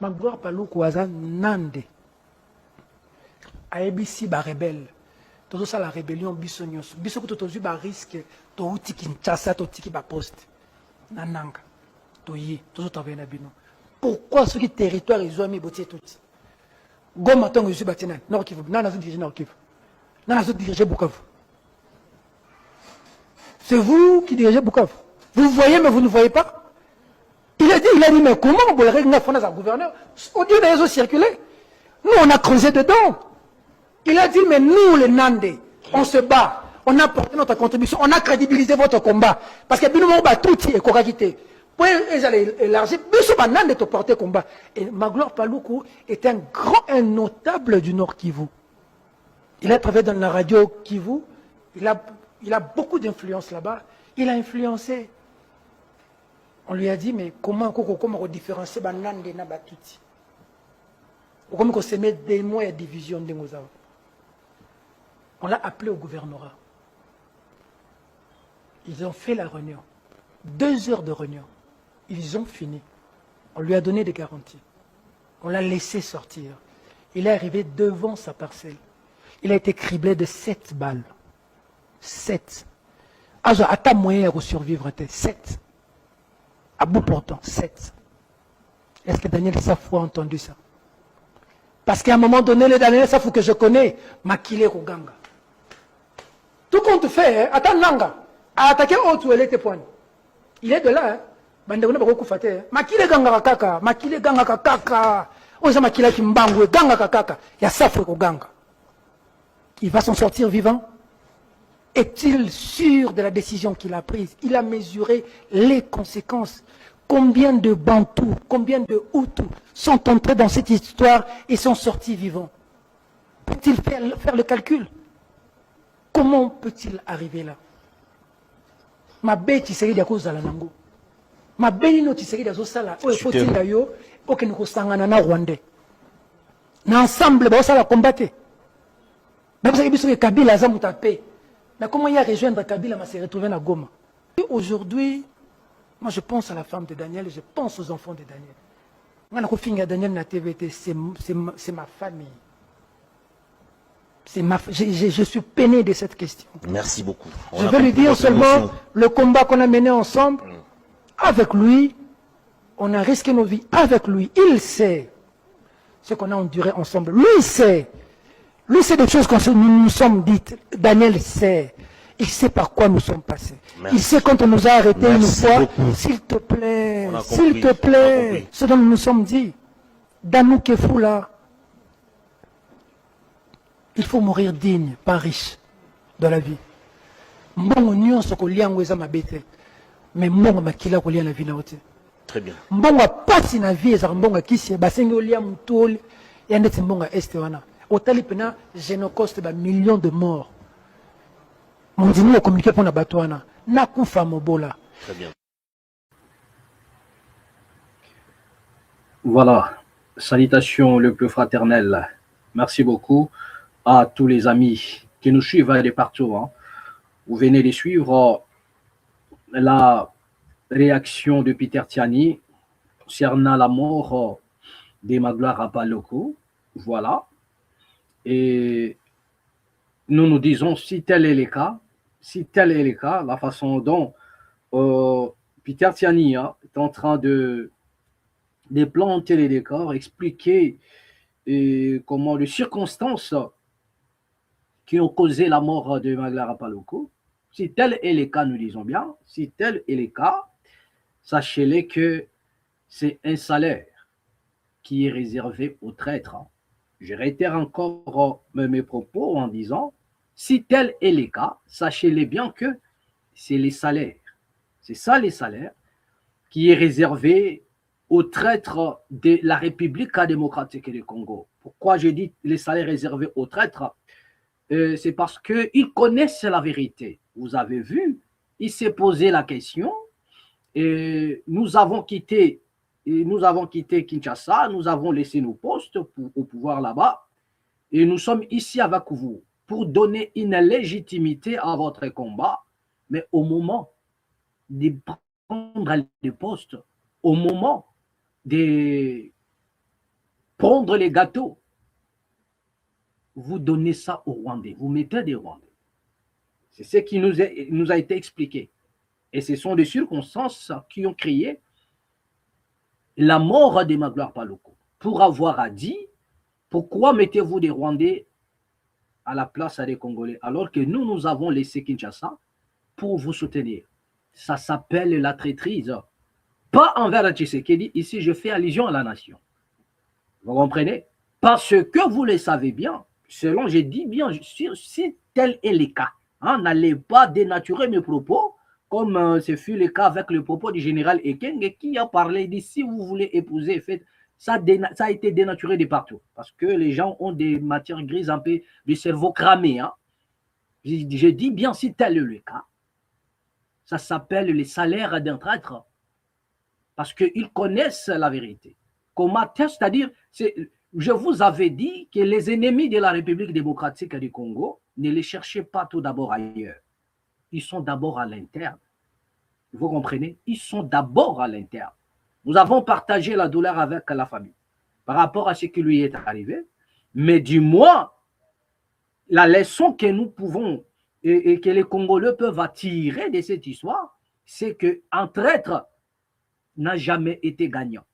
Magloire Paluku aza nande ABC ba rebelle. Todo ça la rébellion biso nyonso. Biso ko tozu ba risque to uti Kinshasa to tiki ba poste. Nananga. To yi tozo travailler na bino. Pourquoi ce qui territoire ils ont mis botier tout. Goma tongo je batina Nord Kivu. Nana zo diriger Nord Kivu. Nana zo diriger Bukavu. C'est vous qui dirigez Bukavu. Vous voyez mais vous ne voyez pas. Il a dit mais comment on peut régler un gouverneur? Au Dieu des réseaux circulés. Nous, on a creusé dedans. Il a dit, mais nous, les Nandés, on se bat. On a porté notre contribution. On a crédibilisé votre combat. Parce que nous, on bat tout et correcté. Pour élargir, nous, on Nandés, porté combat. Et Magloire Paluku est un notable du Nord Kivu. Il a travaillé dans la radio Kivu. Il a beaucoup d'influence là-bas. Il a influencé. On lui a dit, mais comment on différencie Nande et Nabatuti? Comment on se met des mots et division de nos avons? On l'a appelé au gouvernorat. Ils ont fait la réunion. 2 heures de réunion. Ils ont fini. On lui a donné des garanties. On l'a laissé sortir. Il est arrivé devant sa parcelle. Il a été criblé de 7 balles. 7. À ta moyen de survivre, 7. À bout portant, 7. Est-ce que Daniel Safou a entendu ça? Parce qu'à un moment donné, le Daniel Safou que je connais, Makile Roganga. Tout compte fait, attends Nanga, a attaqué autre elle était point. Il est de là, hein. Bandegona beaucoup faté. Makile Ganga Kaka, Makile Ganga Kaka. On sait Makile Kimbangwe, Ganga Kaka. Il y a Safou Roganga. Il va s'en sortir vivant? Est-il sûr de la décision qu'il a prise? Il a mesuré les conséquences. Combien de Bantous, combien de Hutus sont entrés dans cette histoire et sont sortis vivants? Peut-il faire le calcul? Comment peut-il arriver là? Ma bête, tu sais, il y a cause à la nango. Ma bête, tu sais, il y a cause à la nango. Il faut qu'il y ait aucun Rwandais. Ensemble, ça va combattre. Même si Kabila a tapé. Mais comment il a rejoindre Kabila, il s'est retrouvé à Goma. Aujourd'hui, moi je pense à la femme de Daniel et je pense aux enfants de Daniel. Moi, Daniel na TVT, c'est ma famille. Je suis peiné de cette question. Merci beaucoup. Je veux lui dire seulement le combat qu'on a mené ensemble, avec lui, on a risqué nos vies avec lui. Il sait ce qu'on a enduré ensemble. Lui, il sait. Lui, c'est des choses que nous nous sommes dites. Daniel sait. Il sait par quoi nous sommes passés. Merci. Il sait quand on nous a arrêtés une fois. S'il te plaît, ce dont nous nous sommes dit. Danou Kefoula. Il faut mourir digne, pas riche, de la vie. Mbongo nyon soko liango eza mabete. Mais mbongo makila ko lia la vie na ote. Très bien. Mbongo pasi na vie eza mbongo kisi basengi olia mutoli. Yandeti mbongo este wana. Au Talipena, génocoste de millions de morts. Mon dîner a communiqué pour la Batouana. Nakufa Mobola. Très bien. Voilà. Salutations le plus fraternel. Merci beaucoup à tous les amis qui nous suivent de partout. Hein. Vous venez de suivre la réaction de Peter Tiani concernant la mort de Magloire Paluku. Voilà. Et nous nous disons, si tel est le cas, la façon dont Peter Tiani est en train de planter les décors, expliquer comment les circonstances qui ont causé la mort de Magloire Paluku, si tel est le cas, nous disons bien, si tel est le cas, sachez-le que c'est un salaire qui est réservé aux traîtres. Je réitère encore mes propos en disant, si tel est le cas, sachez-le bien que c'est les salaires. C'est ça les salaires qui est réservé aux traîtres de la République démocratique du Congo. Pourquoi je dis les salaires réservés aux traîtres? C'est parce qu'ils connaissent la vérité. Vous avez vu, il s'est posé la question et nous avons quitté Kinshasa, nous avons laissé nos postes au pouvoir là-bas et nous sommes ici avec vous pour donner une légitimité à votre combat. Mais au moment de prendre les postes, au moment de prendre les gâteaux, vous donnez ça aux Rwandais, vous mettez des Rwandais. C'est ce qui nous a été expliqué. Et ce sont des circonstances qui ont créé la mort des Magloire Paluku. Pour avoir dit, pourquoi mettez-vous des Rwandais à la place des Congolais alors que nous avons laissé Kinshasa pour vous soutenir? Ça s'appelle la traîtrise. Pas envers Tshisekedi, ici je fais allusion à la nation. Vous comprenez? Parce que vous le savez bien, selon, je dis bien, si tel est le cas, hein, n'allez pas dénaturer mes propos, comme ce fut le cas avec le propos du général Ekeng, qui a parlé dit si vous voulez épouser, faites, ça a été dénaturé de partout, parce que les gens ont des matières grises, un peu du cerveau cramé. Hein. Je dis bien si tel est le cas, ça s'appelle les salaires d'un traître, parce qu'ils connaissent la vérité. Comment, c'est-à-dire, je vous avais dit que les ennemis de la République démocratique du Congo ne les cherchaient pas tout d'abord ailleurs. Ils sont d'abord à l'interne. Vous comprenez? Ils sont d'abord à l'interne. Nous avons partagé la douleur avec la famille par rapport à ce qui lui est arrivé, mais du moins, la leçon que nous pouvons et que les Congolais peuvent tirer de cette histoire, c'est qu'un traître n'a jamais été gagnant.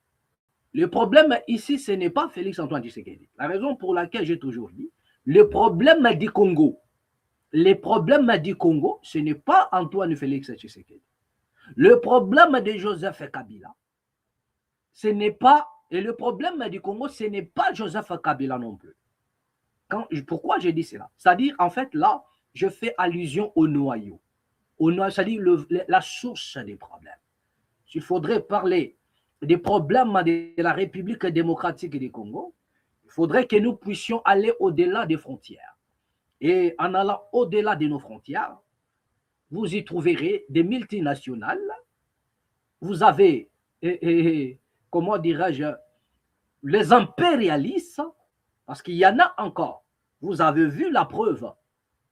Le problème ici, ce n'est pas Félix Antoine Tshisekedi. La raison pour laquelle j'ai toujours dit, le problème du Congo, ce n'est pas Antoine Félix Tshisekedi. Le problème de Joseph Kabila, ce n'est pas, et le problème du Congo, ce n'est pas Joseph Kabila non plus. Pourquoi j'ai dit cela? C'est-à-dire, en fait, là, je fais allusion au noyau. C'est-à-dire la source des problèmes. Il faudrait parler des problèmes de la République démocratique du Congo, il faudrait que nous puissions aller au-delà des frontières. Et en allant au-delà de nos frontières, vous y trouverez des multinationales. Vous avez, comment dirais-je, les impérialistes, parce qu'il y en a encore. Vous avez vu la preuve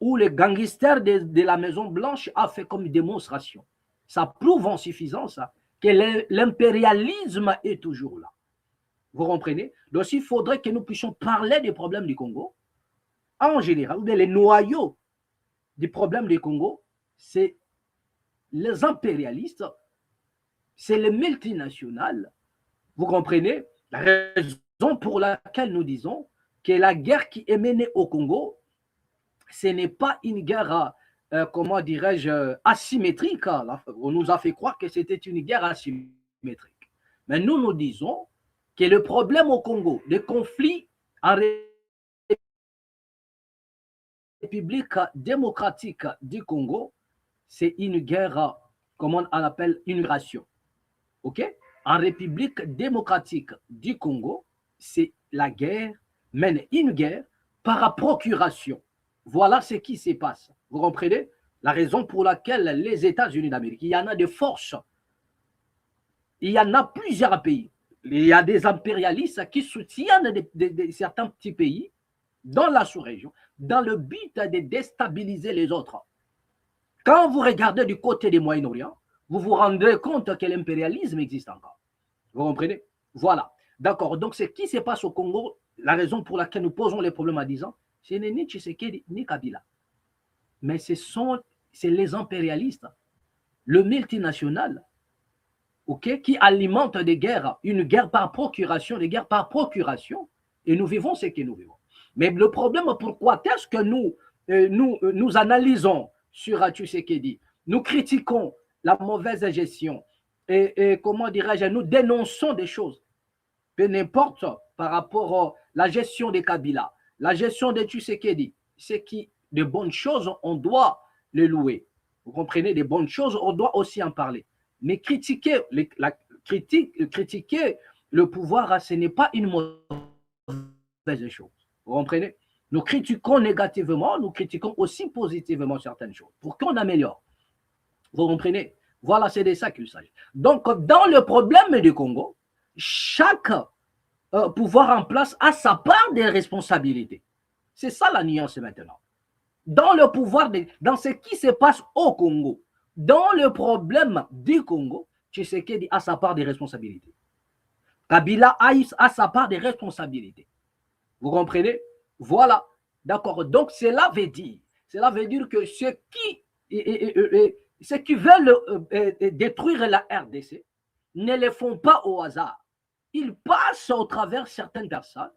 où le gangster de la Maison Blanche a fait comme démonstration. Ça prouve en suffisance que l'impérialisme est toujours là. Vous comprenez? Donc, il faudrait que nous puissions parler des problèmes du Congo en général, ou bien les noyaux des problèmes du Congo, c'est les impérialistes, c'est les multinationales. Vous comprenez? La raison pour laquelle nous disons que la guerre qui est menée au Congo, ce n'est pas une guerre, comment dirais-je, asymétrique. On nous a fait croire que c'était une guerre asymétrique. Mais nous disons que le problème au Congo, les conflits en République démocratique du Congo, c'est une guerre, comment on appelle, une migration. OK? En République démocratique du Congo, c'est la guerre, mène une guerre par procuration. Voilà ce qui se passe. Vous comprenez? La raison pour laquelle les États-Unis d'Amérique, il y en a des forces, il y en a plusieurs pays. Il y a des impérialistes qui soutiennent certains petits pays dans la sous-région, dans le but de déstabiliser les autres. Quand vous regardez du côté du Moyen-Orient, vous vous rendrez compte que l'impérialisme existe encore. Vous comprenez? Voilà. D'accord. Donc, ce qui se passe au Congo, la raison pour laquelle nous posons les problèmes à 10 ans, ce n'est ni Tshisekedi ni Kabila. Mais c'est les impérialistes, le multinational, okay, qui alimente des guerres, une guerre par procuration, des guerres par procuration, et nous vivons ce que nous vivons. Mais le problème, pourquoi est-ce que nous analysons sur Tshisekedi, nous critiquons la mauvaise gestion et comment dirais-je, nous dénonçons des choses, peu n'importe par rapport à la gestion de Kabila, la gestion de Tshisekedi, c'est qui de bonnes choses, on doit les louer. Vous comprenez, des bonnes choses, on doit aussi en parler. Mais critiquer le pouvoir, ce n'est pas une mauvaise chose. Vous comprenez? Nous critiquons négativement, nous critiquons aussi positivement certaines choses pour qu'on améliore. Vous comprenez? Voilà, c'est de ça qu'il s'agit. Donc, dans le problème du Congo, chaque pouvoir en place a sa part de responsabilité. C'est ça la nuance maintenant. Dans le pouvoir, dans ce qui se passe au Congo, dans le problème du Congo, Tshisekedi a sa part de responsabilité. Kabila a sa part de responsabilité. Vous comprenez? Voilà. D'accord. Donc, cela veut dire que ceux qui veulent détruire la RDC ne le font pas au hasard. Ils passent au travers certaines personnes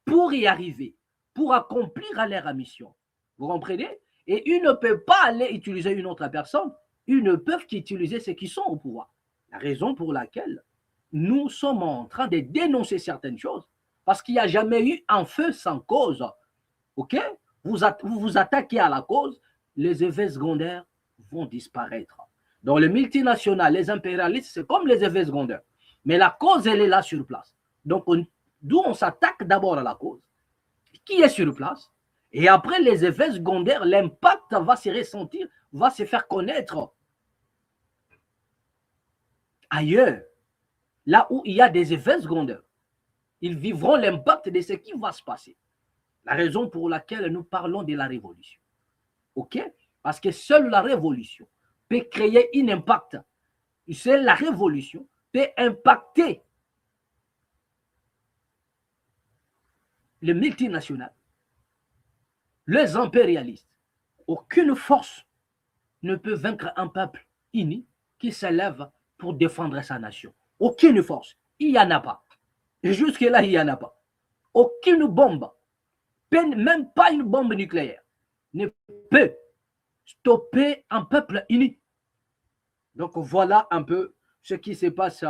pour y arriver, pour accomplir leur mission. Vous comprenez? Et ils ne peuvent pas aller utiliser une autre personne. Ils ne peuvent qu'utiliser ceux qui sont au pouvoir. La raison pour laquelle nous sommes en train de dénoncer certaines choses, parce qu'il n'y a jamais eu un feu sans cause. OK? Vous vous attaquez à la cause, les effets secondaires vont disparaître. Donc les multinationales, les impérialistes, c'est comme les effets secondaires. Mais la cause, elle est là sur place. Donc, d'où on s'attaque d'abord à la cause, qui est sur place, et après les effets secondaires, l'impact va se ressentir, va se faire connaître ailleurs, là où il y a des effets secondaires. Ils vivront l'impact de ce qui va se passer. La raison pour laquelle nous parlons de la révolution. OK? Parce que seule la révolution peut créer un impact. Seule la révolution peut impacter les multinationales, les impérialistes. Aucune force ne peut vaincre un peuple uni qui s'élève pour défendre sa nation. Aucune force. Il n'y en a pas. Et jusque-là, il n'y en a pas. Aucune bombe, même pas une bombe nucléaire, ne peut stopper un peuple uni. Donc voilà un peu ce qui se passe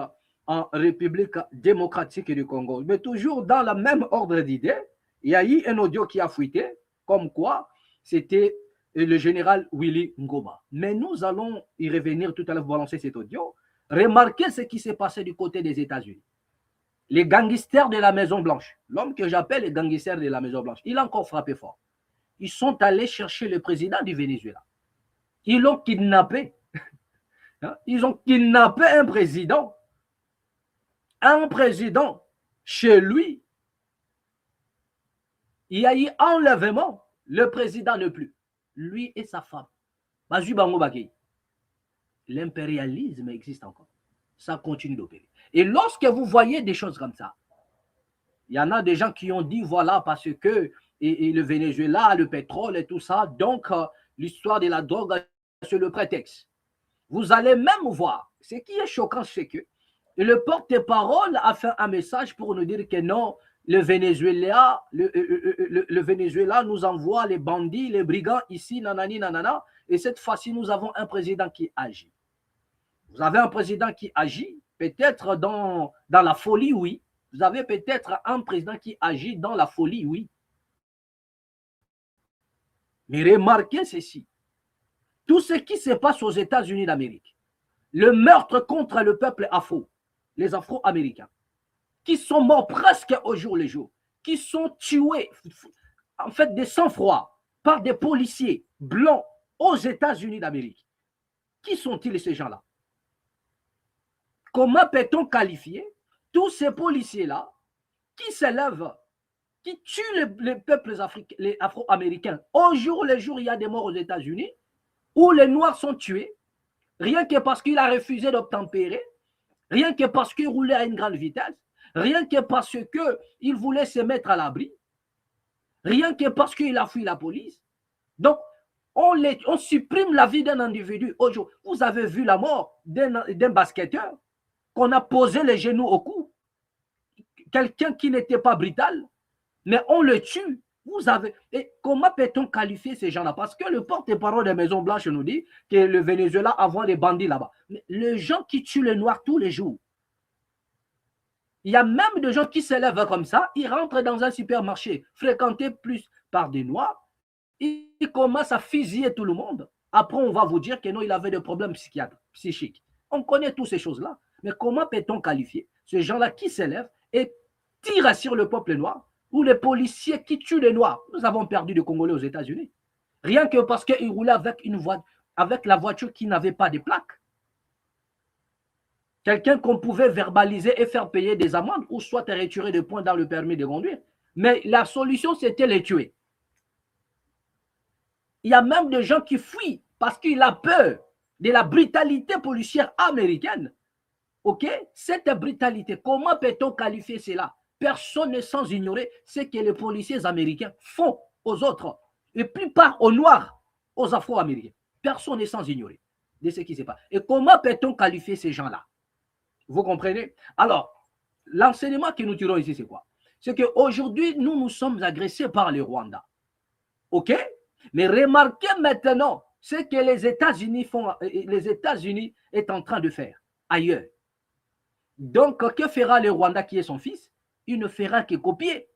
en République démocratique du Congo. Mais toujours dans le même ordre d'idées, il y a eu un audio qui a fuité, comme quoi c'était le général Willy Ngoma. Mais nous allons y revenir tout à l'heure, vous lancer cet audio. Remarquez ce qui s'est passé du côté des États-Unis. Les gangsters de la Maison-Blanche, l'homme que j'appelle les gangsters de la Maison-Blanche, il a encore frappé fort. Ils sont allés chercher le président du Venezuela. Ils l'ont kidnappé. Ils ont kidnappé un président. Un président, chez lui, il y a eu enlèvement. Le président ne plus. Lui et sa femme. L'impérialisme existe encore. Ça continue d'opérer. Et lorsque vous voyez des choses comme ça, il y en a des gens qui ont dit, voilà, parce que et le Venezuela, le pétrole et tout ça, donc l'histoire de la drogue, c'est le prétexte. Vous allez même voir, ce qui est choquant, c'est que le porte-parole a fait un message pour nous dire que non, le Venezuela nous envoie les bandits, les brigands ici, nanani, nanana, et cette fois-ci, nous avons un président qui agit. Vous avez un président qui agit, peut-être dans la folie, oui. Vous avez peut-être un président qui agit dans la folie, oui. Mais remarquez ceci. Tout ce qui se passe aux États-Unis d'Amérique, le meurtre contre le peuple afro, les Afro-Américains, qui sont morts presque au jour le jour, qui sont tués, en fait, de sang-froid, par des policiers blancs aux États-Unis d'Amérique. Qui sont-ils ces gens-là? Comment peut-on qualifier tous ces policiers-là qui s'élèvent, qui tuent les peuples africains, les Afro-Américains? Au jour le jour, il y a des morts aux États-Unis où les Noirs sont tués, rien que parce qu'il a refusé d'obtempérer, rien que parce qu'il roulait à une grande vitesse, rien que parce qu'il voulait se mettre à l'abri, rien que parce qu'il a fui la police. Donc, on supprime la vie d'un individu. Aujourd'hui, vous avez vu la mort d'un basketteur qu'on a posé les genoux au cou, quelqu'un qui n'était pas brutal, mais on le tue. Vous avez. Et comment peut-on qualifier ces gens-là? Parce que le porte-parole des Maisons Blanches nous dit que le Venezuela a des bandits là-bas. Mais les gens qui tuent les Noirs tous les jours, il y a même des gens qui s'élèvent comme ça, ils rentrent dans un supermarché fréquenté plus par des Noirs, ils commencent à fusiller tout le monde. Après, on va vous dire que non, il avait des problèmes psychiques. On connaît toutes ces choses-là. Mais comment peut-on qualifier ces gens-là qui s'élèvent et tirent sur le peuple noir, ou les policiers qui tuent les Noirs? Nous avons perdu des Congolais aux États-Unis. Rien que parce qu'ils roulaient avec la voiture qui n'avait pas de plaque. Quelqu'un qu'on pouvait verbaliser et faire payer des amendes ou soit retirer des points dans le permis de conduire. Mais la solution, c'était les tuer. Il y a même des gens qui fuient parce qu'il a peur de la brutalité policière américaine. Ok? Cette brutalité, comment peut-on qualifier cela? Personne n'est sans ignorer ce que les policiers américains font aux autres, et plupart aux Noirs, aux Afro-Américains. Personne n'est sans ignorer de ce qui se passe. Et comment peut-on qualifier ces gens-là? Vous comprenez? Alors, l'enseignement que nous tirons ici, c'est quoi? C'est qu'aujourd'hui, nous sommes agressés par le Rwanda. OK? Mais remarquez maintenant ce que les États-Unis font, les États-Unis est en train de faire ailleurs. Donc, que fera le Rwanda qui est son fils? Il ne fera que copier.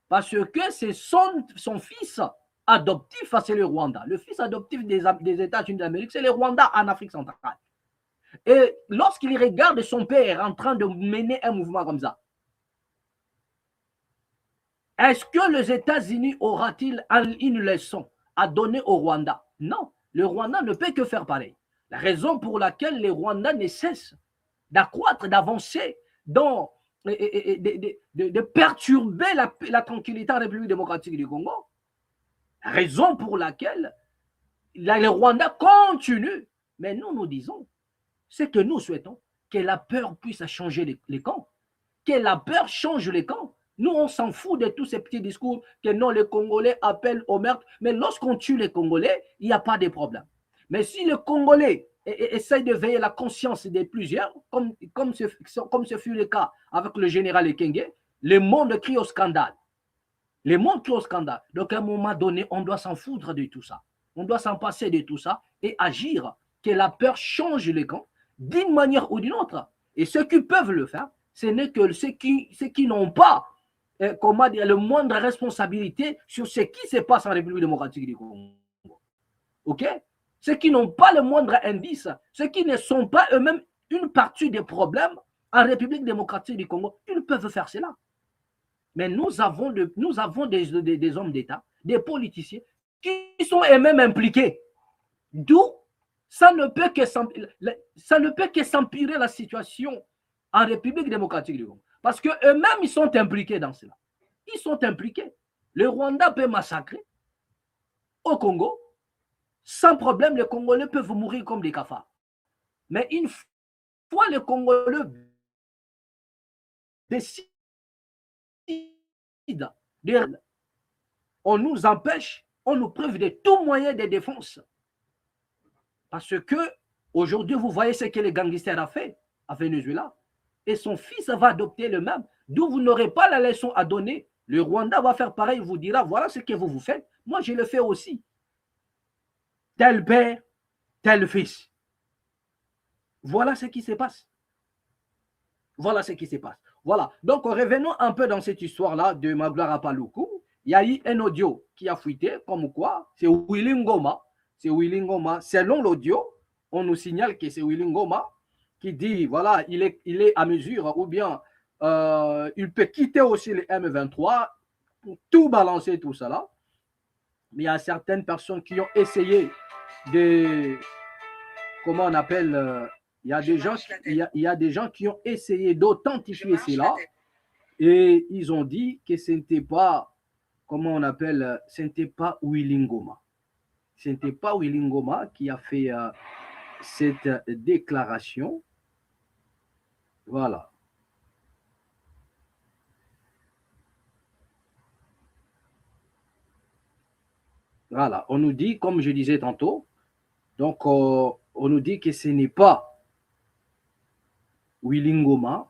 Parce que c'est son fils adoptif, c'est le Rwanda. Le fils adoptif des États-Unis d'Amérique, c'est le Rwanda en Afrique centrale. Et lorsqu'il regarde son père en train de mener un mouvement comme ça, est-ce que les États-Unis aura-t-il une leçon à donner au Rwanda? Non, le Rwanda ne peut que faire pareil. La raison pour laquelle les Rwandais ne cessent d'accroître, d'avancer, de perturber la tranquillité en République démocratique du Congo, la raison pour laquelle les Rwandais continuent. Mais nous disons, c'est que nous souhaitons que la peur puisse changer les camps, que la peur change les camps. Nous, on s'en fout de tous ces petits discours que non, les Congolais appellent au meurtre. Mais lorsqu'on tue les Congolais, il n'y a pas de problème. Mais si les Congolais essayent de veiller la conscience des plusieurs, comme ce fut le cas avec le général Ekenge, le monde crie au scandale. Le monde crie au scandale. Donc, à un moment donné, on doit s'en foutre de tout ça. On doit s'en passer de tout ça et agir, que la peur change les camps d'une manière ou d'une autre. Et ceux qui peuvent le faire, ce n'est que ceux qui n'ont pas comment dire, le moindre responsabilité sur ce qui se passe en République démocratique du Congo. OK? Ceux qui n'ont pas le moindre indice, ceux qui ne sont pas eux-mêmes une partie des problèmes en République démocratique du Congo, ils peuvent faire cela. Mais nous avons des hommes d'État, des politiciens qui sont eux-mêmes impliqués. D'où ça ne peut que s'empirer la situation en République démocratique du Congo. Parce qu'eux-mêmes, ils sont impliqués dans cela. Ils sont impliqués. Le Rwanda peut massacrer au Congo. Sans problème, les Congolais peuvent mourir comme des cafards. Mais une fois les Congolais décident, on nous empêche, on nous prive de tout moyen de défense. Parce que aujourd'hui, vous voyez ce que les gangsters ont fait à Venezuela. Et son fils va adopter le même. D'où vous n'aurez pas la leçon à donner. Le Rwanda va faire pareil, vous dira, voilà ce que vous faites. Moi, je le fais aussi. Tel père, tel fils. Voilà ce qui se passe. Voilà ce qui se passe. Voilà. Donc, revenons un peu dans cette histoire-là de Magloire Paluku. Il y a eu un audio qui a fuité, comme quoi, c'est Willy Ngoma. C'est Willy Ngoma. Selon l'audio, on nous signale que c'est Willy Ngoma qui dit, voilà, il est à mesure, ou bien il peut quitter aussi les M23 pour tout balancer, tout cela. Mais il y a certaines personnes qui ont essayé de, comment on appelle, il y a des gens qui ont essayé d'authentifier cela et ils ont dit que ce n'était pas, comment on appelle, ce n'était pas Willy Ngoma. Ce n'était pas Willy Ngoma qui a fait cette déclaration. Voilà. Voilà. On nous dit, comme je disais tantôt, donc on nous dit que ce n'est pas Willy Ngoma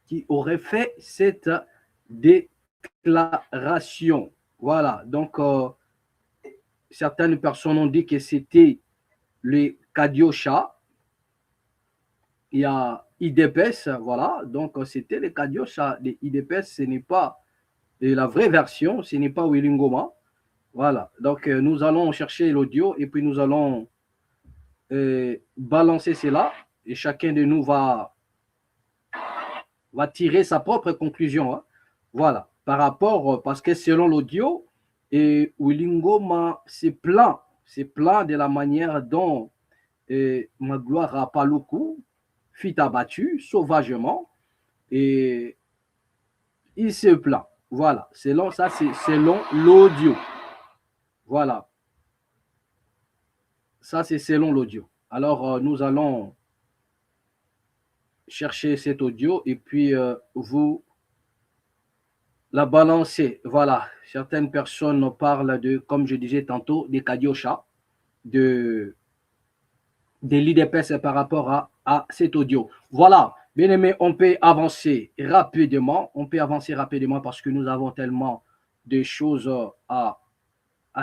qui aurait fait cette déclaration. Voilà. Donc, certaines personnes ont dit que c'était le Kadiosha. Il y a IDPS, voilà. Donc, c'était le Kadiosha de IDPS. Ce n'est pas la vraie version, ce n'est pas Willy Ngoma. Voilà. Donc, nous allons chercher l'audio et puis nous allons balancer cela et chacun de nous va tirer sa propre conclusion. Hein. Voilà. Par rapport, parce que selon l'audio, Willy Ngoma se plaint de la manière dont Magloire Paluku fut abattu sauvagement et il se plaint. Voilà. Selon ça, c'est selon l'audio. Voilà. Ça, c'est selon l'audio. Alors, nous allons chercher cet audio et puis vous la balancer. Voilà. Certaines personnes parlent de, comme je disais tantôt, des Kadiocha, des l'IDPS par rapport à cet audio. Voilà. Bien aimé, on peut avancer rapidement. On peut avancer rapidement parce que nous avons tellement de choses à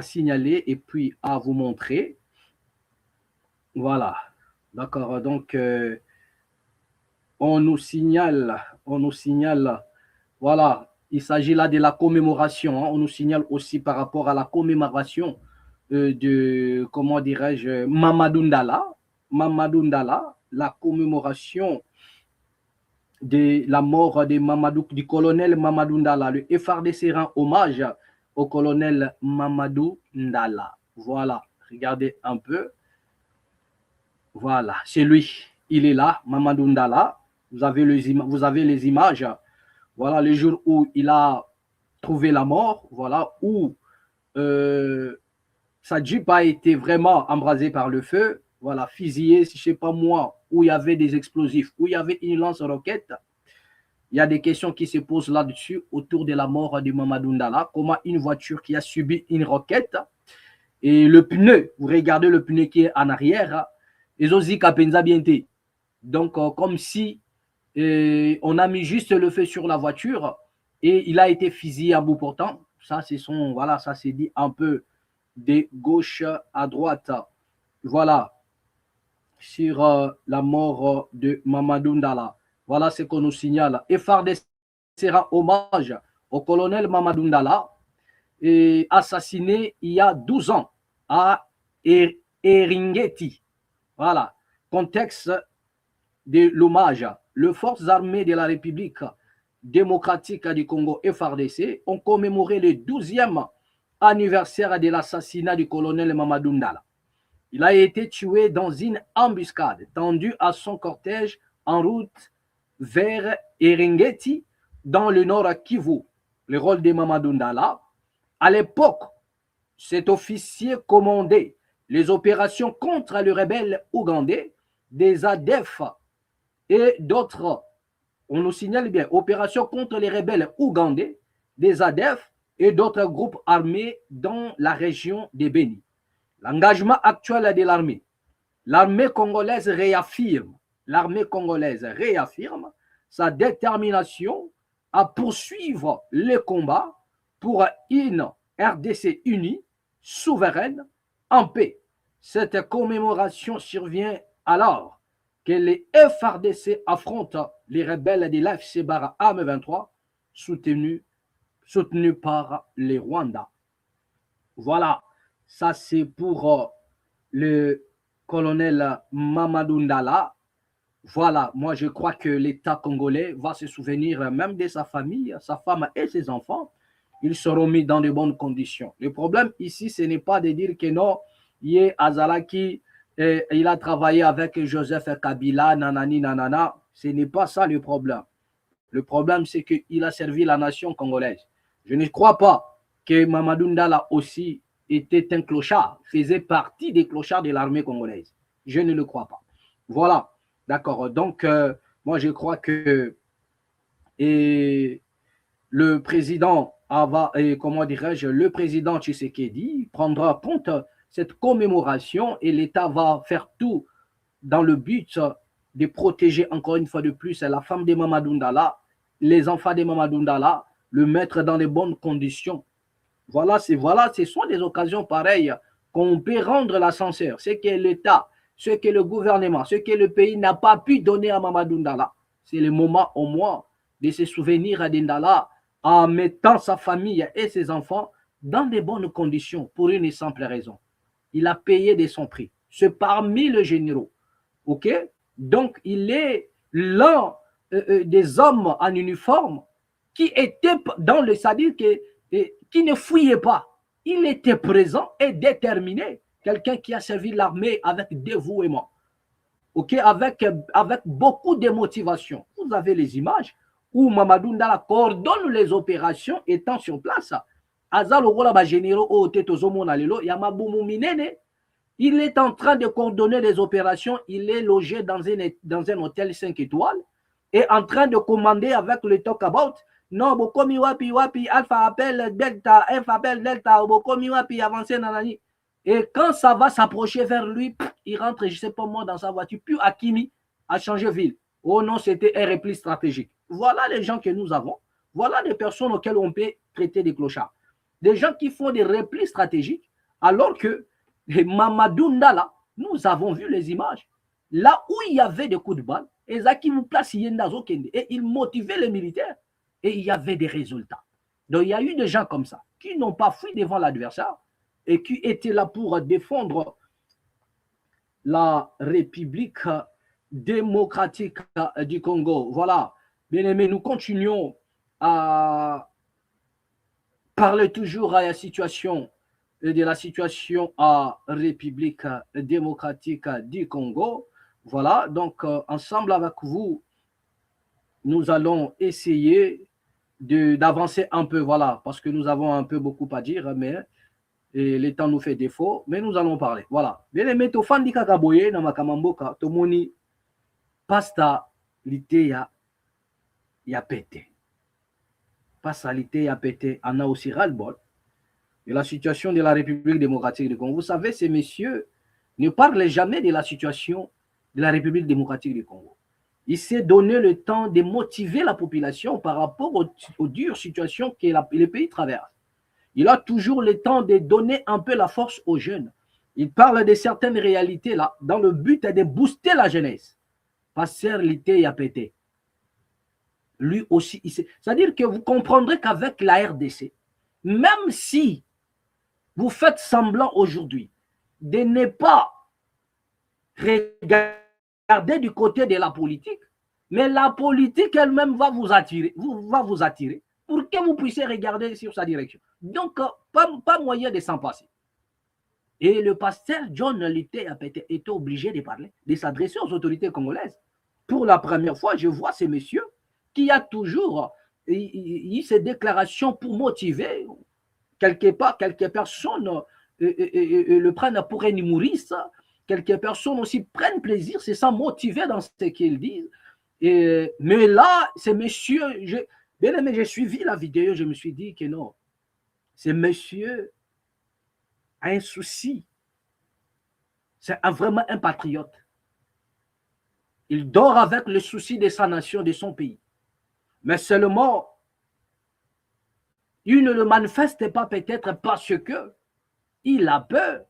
signaler et puis à vous montrer. Voilà. D'accord. Donc, on nous signale, voilà, il s'agit là de la commémoration. Hein. On nous signale aussi par rapport à la commémoration de, comment dirais-je, Mamadou Ndala, la commémoration de la mort de Mamadou, du colonel Mamadou Ndala. Le FARDC rend hommage au colonel Mamadou Ndala. Voilà, regardez un peu. Voilà, c'est lui. Il est là, Mamadou Ndala. Vous avez les images. Voilà, le jour où il a trouvé la mort, voilà, où sa Jeep a été vraiment embrasée par le feu, voilà, fusillé, je ne sais pas moi, où il y avait des explosifs, où il y avait une lance-roquette. Il y a des questions qui se posent là-dessus autour de la mort de Mamadou Ndala. Comment une voiture qui a subi une roquette et le pneu, vous regardez le pneu qui est en arrière, et aussi Kapenza Bienté. Donc, comme si on a mis juste le feu sur la voiture et il a été fusillé à bout portant. Ça, c'est son, voilà, ça s'est dit un peu de gauche à droite. Voilà, sur la mort de Mamadou Ndala. Voilà ce qu'on nous signale. Et FARDC sera hommage au colonel Mamadou Ndala, assassiné il y a 12 ans à Eringeti. Voilà, contexte de l'hommage. Les forces armées de la République démocratique du Congo, FARDC, ont commémoré le 12e anniversaire de l'assassinat du colonel Mamadou Ndala. Il a été tué dans une embuscade tendue à son cortège en route vers Eringeti, dans le nord Kivu. Le rôle de Mamadou Ndala, à l'époque, cet officier commandait les opérations contre les rebelles ougandais, des ADF et d'autres. On nous signale bien, opérations contre les rebelles ougandais, des ADF et d'autres groupes armés dans la région de Béni. L'engagement actuel de l'armée congolaise réaffirme sa détermination à poursuivre les combats pour une RDC unie, souveraine, en paix. Cette commémoration survient alors que les FARDC affrontent les rebelles de l'AFC Barra AM23 soutenus par les Rwandais. Voilà, ça c'est pour le colonel Mamadou Ndala. Voilà, moi je crois que l'État congolais va se souvenir même de sa famille, sa femme et ses enfants. Ils seront mis dans de bonnes conditions. Le problème ici, ce n'est pas de dire que non, Yé Azalaki, il a travaillé avec Joseph Kabila, nanani, nanana. Ce n'est pas ça le problème. Le problème, c'est qu'il a servi la nation congolaise. Je ne crois pas que Mamadou Ndala aussi était un clochard, faisait partie des clochards de l'armée congolaise. Je ne le crois pas. Voilà, d'accord. Donc, moi, je crois que le président le président Tshisekedi prendra compte cette commémoration et l'État va faire tout dans le but de protéger encore une fois de plus la femme de Mamadou Ndala, les enfants de Mamadou Ndala, le mettre dans les bonnes conditions. Voilà, ce sont des occasions pareilles qu'on peut rendre l'ascenseur. Ce que l'État, ce que le gouvernement, ce que le pays n'a pas pu donner à Mamadou Ndala. C'est le moment au moins de se souvenir d'Indala en mettant sa famille et ses enfants dans de bonnes conditions pour une simple raison. Il a payé de son prix. C'est parmi les généraux. OK? Donc, il est l'un des hommes en uniforme qui était dans le c'est-à-dire qui ne fouillait pas. Il était présent et déterminé. Quelqu'un qui a servi l'armée avec dévouement. OK? Avec beaucoup de motivation. Vous avez les images où Mamadou Ndala coordonne les opérations étant sur place. Il est en train de coordonner les opérations. Il est logé dans un hôtel 5 étoiles. est en train de commander avec le talk about. Non, bokomi wapi wapi, alpha appelle delta, alpha appelle delta, bokomi wapi, avancer nanani. Et quand ça va s'approcher vers lui, il rentre, je sais pas moi, dans sa voiture. Puis Hakimi a changé ville. Oh non, c'était un repli stratégique. Voilà les gens que nous avons. Voilà les personnes auxquelles on peut traiter des clochards. Des gens qui font des replis stratégiques, alors que Mamadou Ndala, nous avons vu les images. Là où il y avait des coups de balle, et il motivait les militaires et il y avait des résultats. Donc il y a eu des gens comme ça qui n'ont pas fui devant l'adversaire et qui étaient là pour défendre la République démocratique du Congo. Voilà. Bien aimé, nous continuons à parler toujours de la situation à République démocratique du Congo. Voilà, donc ensemble avec vous, nous allons essayer d'avancer un peu, voilà, parce que nous avons un peu beaucoup à dire, mais le temps nous fait défaut, mais nous allons parler. Voilà. Bien aimé, to fandi kakaboye na makamamboka, to moni pasta lité ya pété. Pasta lité ya pété, on a aussi ras-le-bol de la situation de la République démocratique du Congo. Vous savez, ces messieurs ne parlent jamais de la situation de la République démocratique du Congo. Il s'est donné le temps de motiver la population par rapport aux dures situations que le pays traverse. Il a toujours le temps de donner un peu la force aux jeunes. Il parle de certaines réalités là, dans le but de booster la jeunesse. Passer l'été et à péter. Lui aussi, c'est-à-dire que vous comprendrez qu'avec la RDC, même si vous faites semblant aujourd'hui de ne pas regarder du côté de la politique, mais la politique elle-même va vous attirer pour que vous puissiez regarder sur sa direction. Donc, pas moyen de s'en passer. Et le pasteur John Lité était obligé de parler, de s'adresser aux autorités congolaises. Pour la première fois, je vois ces messieurs qui a toujours eu ces déclarations pour motiver. Quelque part, quelques personnes le prennent pour un humoriste. Quelques personnes aussi prennent plaisir, se sentent motivés dans ce qu'ils disent. Mais là, ces messieurs, bien aimé, j'ai suivi la vidéo, je me suis dit que non, ces messieurs a un souci. C'est vraiment un patriote. Il dort avec le souci de sa nation, de son pays. Mais seulement, il ne le manifeste pas peut-être parce qu'il a peur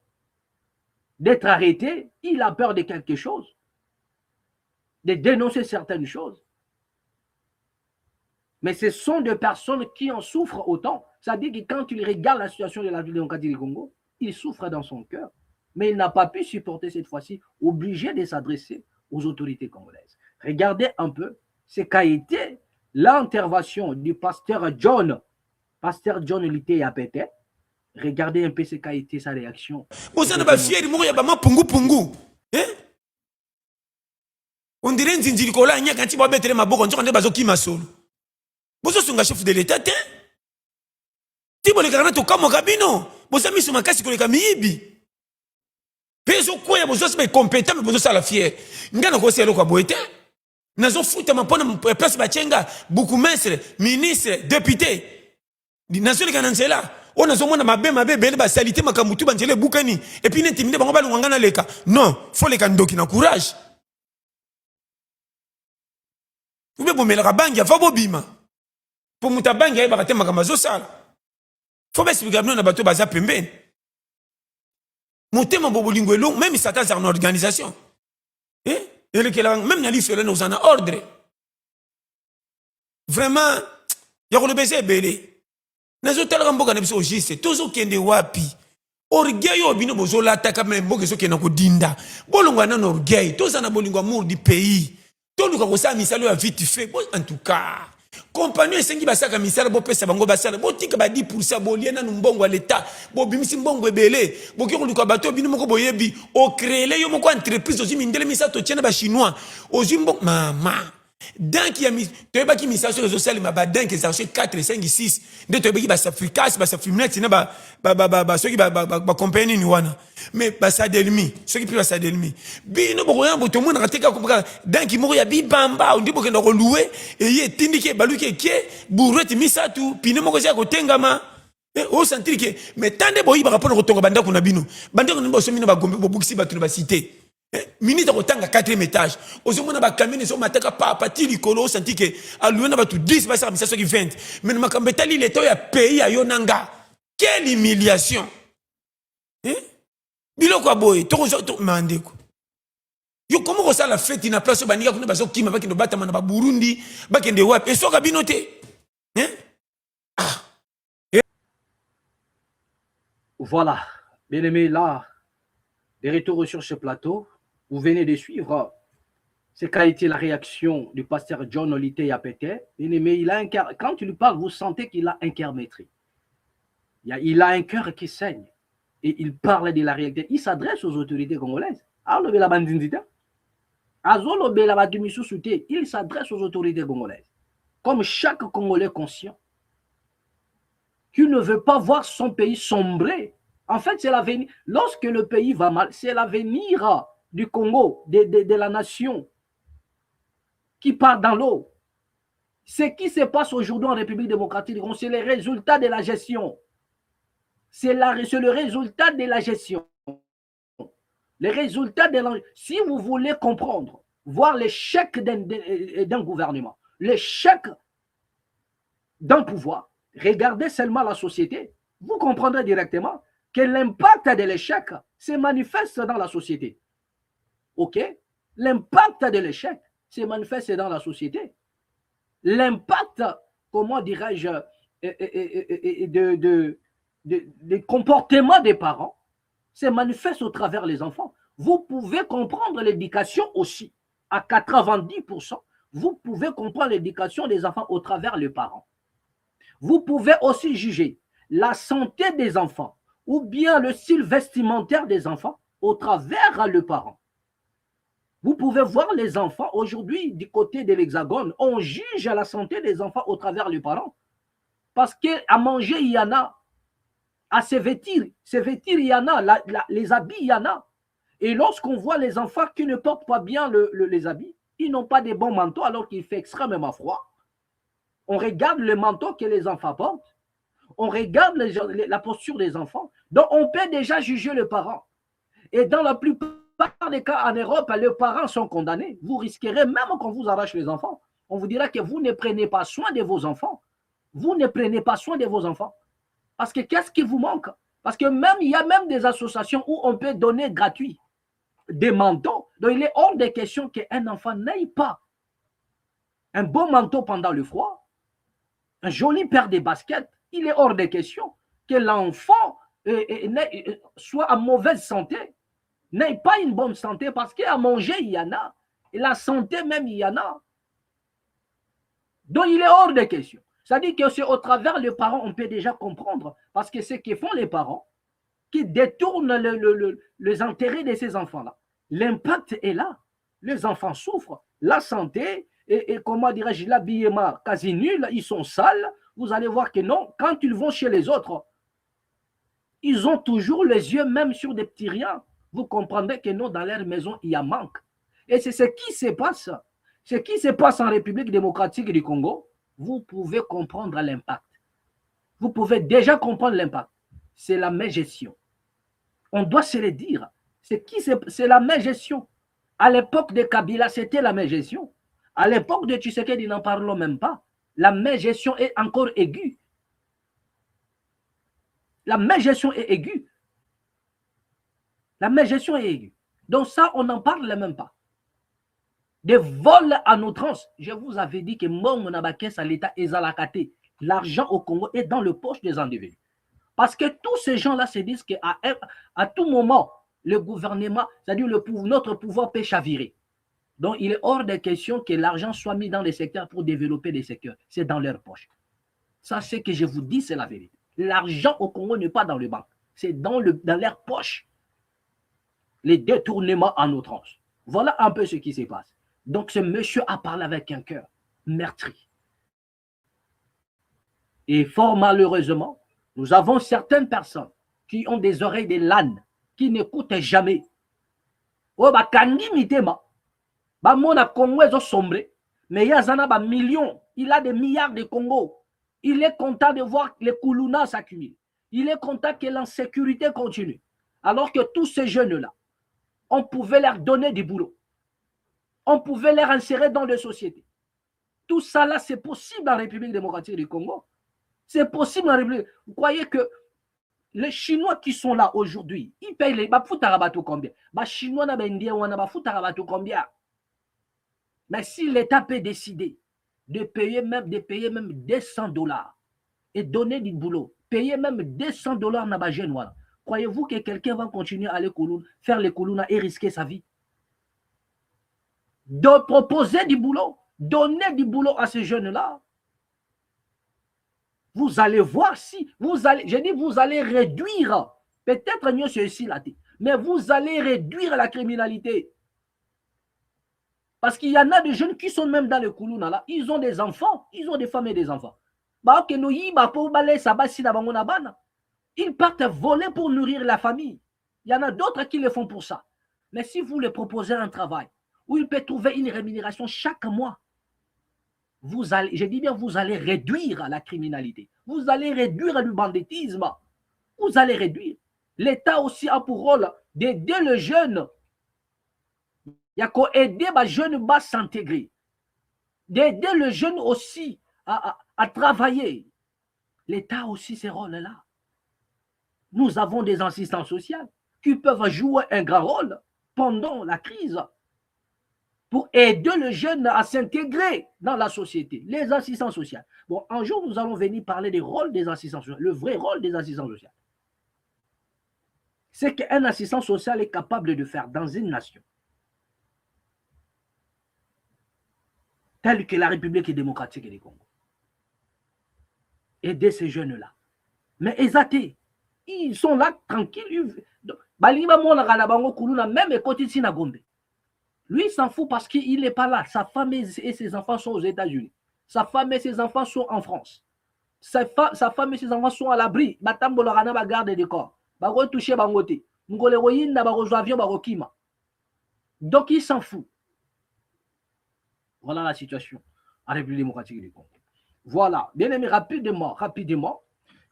d'être arrêté, il a peur de quelque chose, de dénoncer certaines choses. Mais ce sont des personnes qui en souffrent autant. C'est-à-dire que quand il regarde la situation de la République démocratique du Congo, il souffre dans son cœur. Mais il n'a pas pu supporter cette fois-ci, obligé de s'adresser aux autorités congolaises. Regardez un peu ce qu'a été l'intervention du pasteur John Lité Yapete. Regardez un peu ce qu'a été sa réaction. On dirait nzinzili kola nya kanti ba betere maboko nzoka nde bazoki masolo. Bozo sunga chef de l'état te. Ti boleka na to kamo kabino. Bozo miso makasi koleka miyibi. Peso koya bozo se compétent bozo sala fier. Ngana ko selo kwa boete. Nazo futa mapona place bachenga beaucoup mestre, ministre, député. Di nazo leka nanzela. On a zomona mabe bele ba salité makamutu banjele bukani et puis n'intimide bango balunganga na leka. Non, faut leka ndoki na courage. Vous pouvez vous mettre à banque, il faut bobima. Pour muta banque, il y a des makambazo sala. Faut bien expliquer à bateau baza pemben. Montez mon bobolingo long, même si ça dans une organisation. Et même na liste nous en a ordre. Vraiment, il y a le baiser belé. Nazo talaka mboka na biso juste, tozo kende wapi. Orgueil obino bozo la taka même mboka zo kena ko dinda. Bolongwa na orgueil, toza na bolingo amour du pays. Tout le monde a misalo vite fait. En tout cas, compagnie esengi basaka misala bo pesa bango basala bo tika ba 10% bo liena no mbongo à l'état bo bimisi mbongo ebele bo ki ko bato bino moko boyebi o créer yo moko entreprise ozi mindele misato tiena ba chinois ozi mbongo mama dank ya toyebaki misala sur réseau social ma dank ezarché 4 5 6 nde toyebaki basafricas basafrimnet na soki bacompagnie ni wana mais basadelmi soki mpe basadelmi bino bokoya boto omonaka te kaka dank moko ya bibamba ndi bokenda koluwe eye etindiki ebaluki eke bourrete misatu pine moko eza ya kotengama osantiri ke mais tande boyibaka mpona kotonga bandako na bino bandako na bino boso bino bagombe bobukisi bato na basite minute akotanga 4e étage ozomona bakamine ezomataka papa ti likolo osanti ke aluwe na bato 10 basaka misala soki 20 mais na makambo etali leta oyo ya pays ya yo na nga quelle humiliation biloko ya boye mandeko yo komo kosala feti na place oyo baninga kuna bazokima bakende obatama na baburundi bakende wapi esoka bino te Voilà, bien aimé, là, de retour sur ce plateau, vous venez de suivre ce qu'a été la réaction du pasteur John Olite Yapete. Bien aimé, quand il parle, vous sentez qu'il a un cœur maîtris. Il a un cœur qui saigne. Et il parle de la réalité. Il s'adresse aux autorités congolaises. Il s'adresse aux autorités congolaises. Comme chaque Congolais conscient qui ne veut pas voir son pays sombrer. En fait, c'est l'avenir. Lorsque le pays va mal, c'est l'avenir du Congo, de la nation, qui part dans l'eau. Ce qui se passe aujourd'hui en République démocratique du Congo, c'est le résultat de la gestion. C'est le résultat de la gestion. Le résultat de la... Si vous voulez comprendre, voir l'échec d'un gouvernement, l'échec d'un pouvoir, regardez seulement la société. Vous comprendrez directement que l'impact de l'échec se manifeste dans la société. OK? L'impact de l'échec se manifeste dans la société. L'impact, comment dirais-je, des comportements des parents se manifeste au travers des enfants. Vous pouvez comprendre l'éducation aussi. À 90%, vous pouvez comprendre l'éducation des enfants au travers des parents. Vous pouvez aussi juger la santé des enfants ou bien le style vestimentaire des enfants au travers le parent. Vous pouvez voir les enfants aujourd'hui du côté de l'Hexagone, on juge la santé des enfants au travers le parent. Parce qu'à manger, il y en a. À se vêtir, il y en a. Les habits, il y en a. Et lorsqu'on voit les enfants qui ne portent pas bien les habits, ils n'ont pas de bons manteaux alors qu'il fait extrêmement froid. On regarde le manteau que les enfants portent. On regarde la posture des enfants. Donc, on peut déjà juger le parent. Et dans la plupart des cas en Europe, les parents sont condamnés. Vous risquerez même qu'on vous arrache les enfants. On vous dira que vous ne prenez pas soin de vos enfants. Vous ne prenez pas soin de vos enfants. Parce que qu'est-ce qui vous manque? Parce que même il y a même des associations où on peut donner gratuit des manteaux. Donc, il est hors de question qu'un enfant n'aille pas un bon manteau pendant le froid, un joli paire de baskets. Il est hors de question que l'enfant soit en mauvaise santé, n'ait pas une bonne santé, parce qu'à manger, il y en a. Et la santé même, il y en a. Donc, il est hors de question. C'est-à-dire que c'est au travers les parents, on peut déjà comprendre, parce que ce que font les parents, qui détournent les intérêts de ces enfants-là. L'impact est là. Les enfants souffrent. La santé, et comment dirais-je, l'habillement quasi nul, ils sont sales. Vous allez voir que non, quand ils vont chez les autres, ils ont toujours les yeux même sur des petits riens. Vous comprendrez que non, dans leur maison, il y a manque. Et c'est ce qui se passe. Ce qui se passe en République démocratique du Congo, vous pouvez comprendre l'impact. Vous pouvez déjà comprendre l'impact. C'est la même gestion. On doit se le dire. C'est la même gestion. À l'époque de Kabila, c'était la même gestion. À l'époque de Tshisekedi, n'en parlons même pas. La même gestion est encore aiguë. La même gestion est aiguë. La même gestion est aiguë. Donc ça, on n'en parle même pas. Des vols à outrance. Je vous avais dit que mon à l'État Ezalakate, l'argent au Congo est dans le poche des individus. Parce que tous ces gens-là se disent qu'à tout moment, le gouvernement, c'est-à-dire notre pouvoir peut chavirer. Donc, il est hors de question que l'argent soit mis dans les secteurs pour développer des secteurs. C'est dans leur poche. Ça, ce que je vous dis, c'est la vérité. L'argent au Congo n'est pas dans les banques. C'est dans leur poche. Les détournements en outrance. Voilà un peu ce qui se passe. Donc ce monsieur a parlé avec un cœur meurtri. Et fort malheureusement, nous avons certaines personnes qui ont des oreilles de l'âne, qui n'écoutent jamais. Oh, bah, kangi mitema. Bah, mon Congo est sombré. Mais il y a des millions. Il a des milliards de Congo. Il est content de voir les Koulouna s'accumuler. Il est content que l'insécurité continue. Alors que tous ces jeunes-là, on pouvait leur donner du boulot. On pouvait les insérer dans les sociétés. Tout ça là, c'est possible en République démocratique du Congo. C'est possible en République. Vous croyez que les Chinois qui sont là aujourd'hui, ils payent les bafoutarabato combien? Les Chinois na Indien ou na bafoutarabato combien? Mais si l'État peut décider de payer même $200 et donner du boulot, payer même $200 na ba jeune, croyez-vous que quelqu'un va continuer à aller faire les Koulouna et risquer sa vie? De proposer du boulot, donner du boulot à ces jeunes-là. Vous allez voir si, j'ai dit vous allez réduire, peut-être mieux ceci là, mais vous allez réduire la criminalité. Parce qu'il y en a des jeunes qui sont même dans le Koulouna là, ils ont des enfants, ils ont des femmes et des enfants. Ils partent voler pour nourrir la famille. Il y en a d'autres qui le font pour ça. Mais si vous leur proposez un travail où il peut trouver une rémunération chaque mois, vous allez, je dis bien, vous allez réduire la criminalité. Vous allez réduire le banditisme. Vous allez réduire. L'État aussi a pour rôle d'aider le jeune. Il y a qu'à aider les jeunes à s'intégrer. D'aider le jeune aussi à travailler. L'État a aussi ce rôle-là. Nous avons des assistants sociaux qui peuvent jouer un grand rôle pendant la crise pour aider le jeune à s'intégrer dans la société. Les assistants sociaux. Bon, un jour, nous allons venir parler du rôle des assistants sociaux, le vrai rôle des assistants sociaux. C'est qu'un assistant social est capable de faire dans une nation telle que la République démocratique du Congo. Aider ces jeunes-là. Mais exacté, ils sont là tranquilles. Même côté Sinagombe. Lui, il s'en fout parce qu'il n'est pas là. Sa femme et ses enfants sont aux États-Unis. Sa femme et ses enfants sont en France. Sa femme et ses enfants sont à l'abri. Garde des corps. Donc, il s'en fout. Voilà la situation en République démocratique du Congo. Voilà. Bien aimé, rapidement.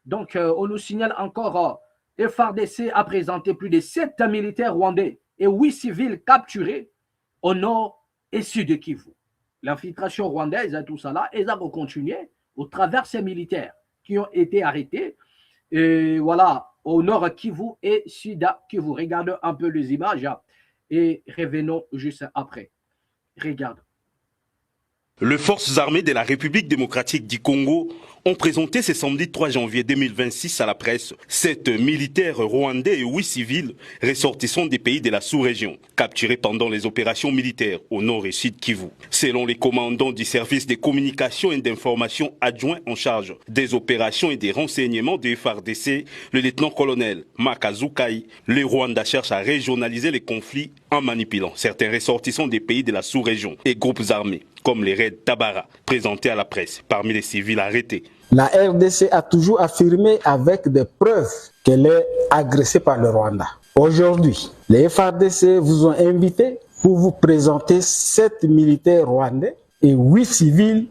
Donc, on nous signale encore FARDC a présenté plus de 7 militaires rwandais et 8 civils capturés au nord et sud de Kivu. L'infiltration rwandaise et tout ça là, elles ont continué au travers ces militaires qui ont été arrêtés. Et voilà, au nord Kivu et sud Kivu. Regardons un peu les images et revenons juste après. Regarde. Les forces armées de la République démocratique du Congo ont présenté ce samedi 3 janvier 2026 à la presse 7 militaires rwandais et 8 civils ressortissants des pays de la sous-région, capturés pendant les opérations militaires au nord et sud Kivu. Selon les commandants du service de communication et d'information adjoint en charge des opérations et des renseignements de FARDC, le lieutenant-colonel Makazoukai, le Rwanda cherche à régionaliser les conflits en manipulant certains ressortissants des pays de la sous-région et groupes armés, comme les raids Tabara, présentés à la presse parmi les civils arrêtés. La RDC a toujours affirmé avec des preuves qu'elle est agressée par le Rwanda. Aujourd'hui, les FARDC vous ont invité pour vous présenter 7 militaires rwandais et 8 civils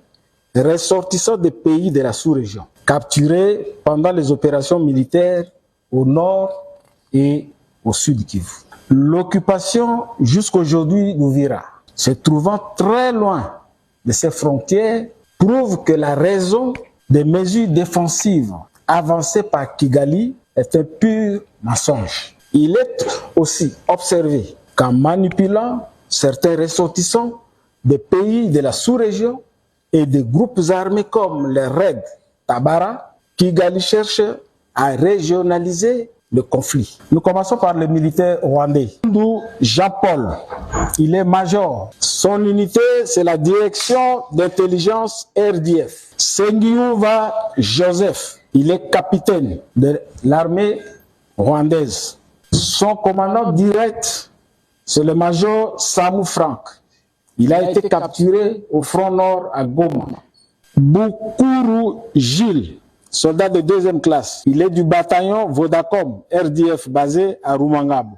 ressortissants des pays de la sous-région, capturés pendant les opérations militaires au nord et au sud Kivu. L'occupation jusqu'aujourd'hui d'Ouvira, se trouvant très loin de ces frontières, prouve que la raison des mesures défensives avancées par Kigali est un pur mensonge. Il est aussi observé qu'en manipulant certains ressortissants des pays de la sous-région et des groupes armés comme les raids Tabara, Kigali cherche à régionaliser le conflit. Nous commençons par le militaire rwandais. D'où Jean-Paul, il est major. Son unité, c'est la direction d'intelligence RDF. Sengiuva Joseph, il est capitaine de l'armée rwandaise. Son commandant direct, c'est le major Samu Frank. Il a été capturé au front nord à Goma. Bukuru Gilles, soldat de 2e classe. Il est du bataillon Vodacom, RDF, basé à Rumangabo.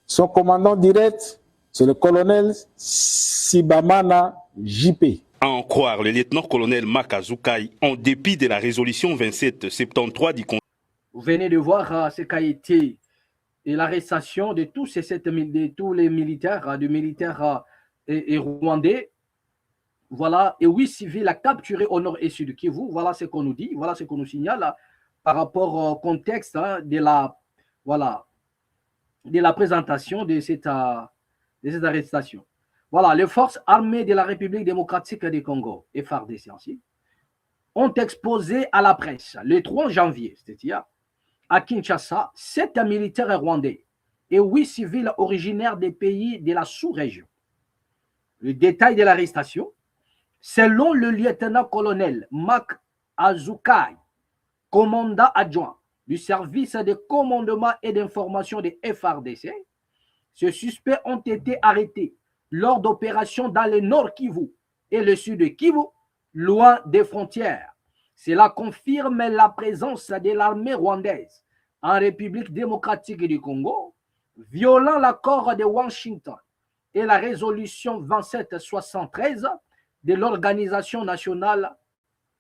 Son commandant direct, c'est le colonel Sibamana JP. À en croire le lieutenant-colonel Makazukai, en dépit de la résolution 2773 du Conseil. Vous venez de voir ce qu'a été l'arrestation de tous les militaires, et rwandais. Voilà, et 8 civils à capturer au nord et sud Kivu. Voilà ce qu'on nous dit, voilà ce qu'on nous signale par rapport au contexte de la présentation de cette arrestation. Voilà, les forces armées de la République démocratique du Congo, FARDC, ont exposé à la presse le 3 janvier, c'est-à-dire à Kinshasa, 7 militaires rwandais et 8 civils originaires des pays de la sous-région. Le détail de l'arrestation, selon le lieutenant-colonel Mak Azukai, commandant adjoint du service de commandement et d'information de FARDC, ces suspects ont été arrêtés lors d'opérations dans le nord Kivu et le sud Kivu, loin des frontières. Cela confirme la présence de l'armée rwandaise en République démocratique du Congo, violant l'accord de Washington et la résolution 2773 de l'Organisation nationale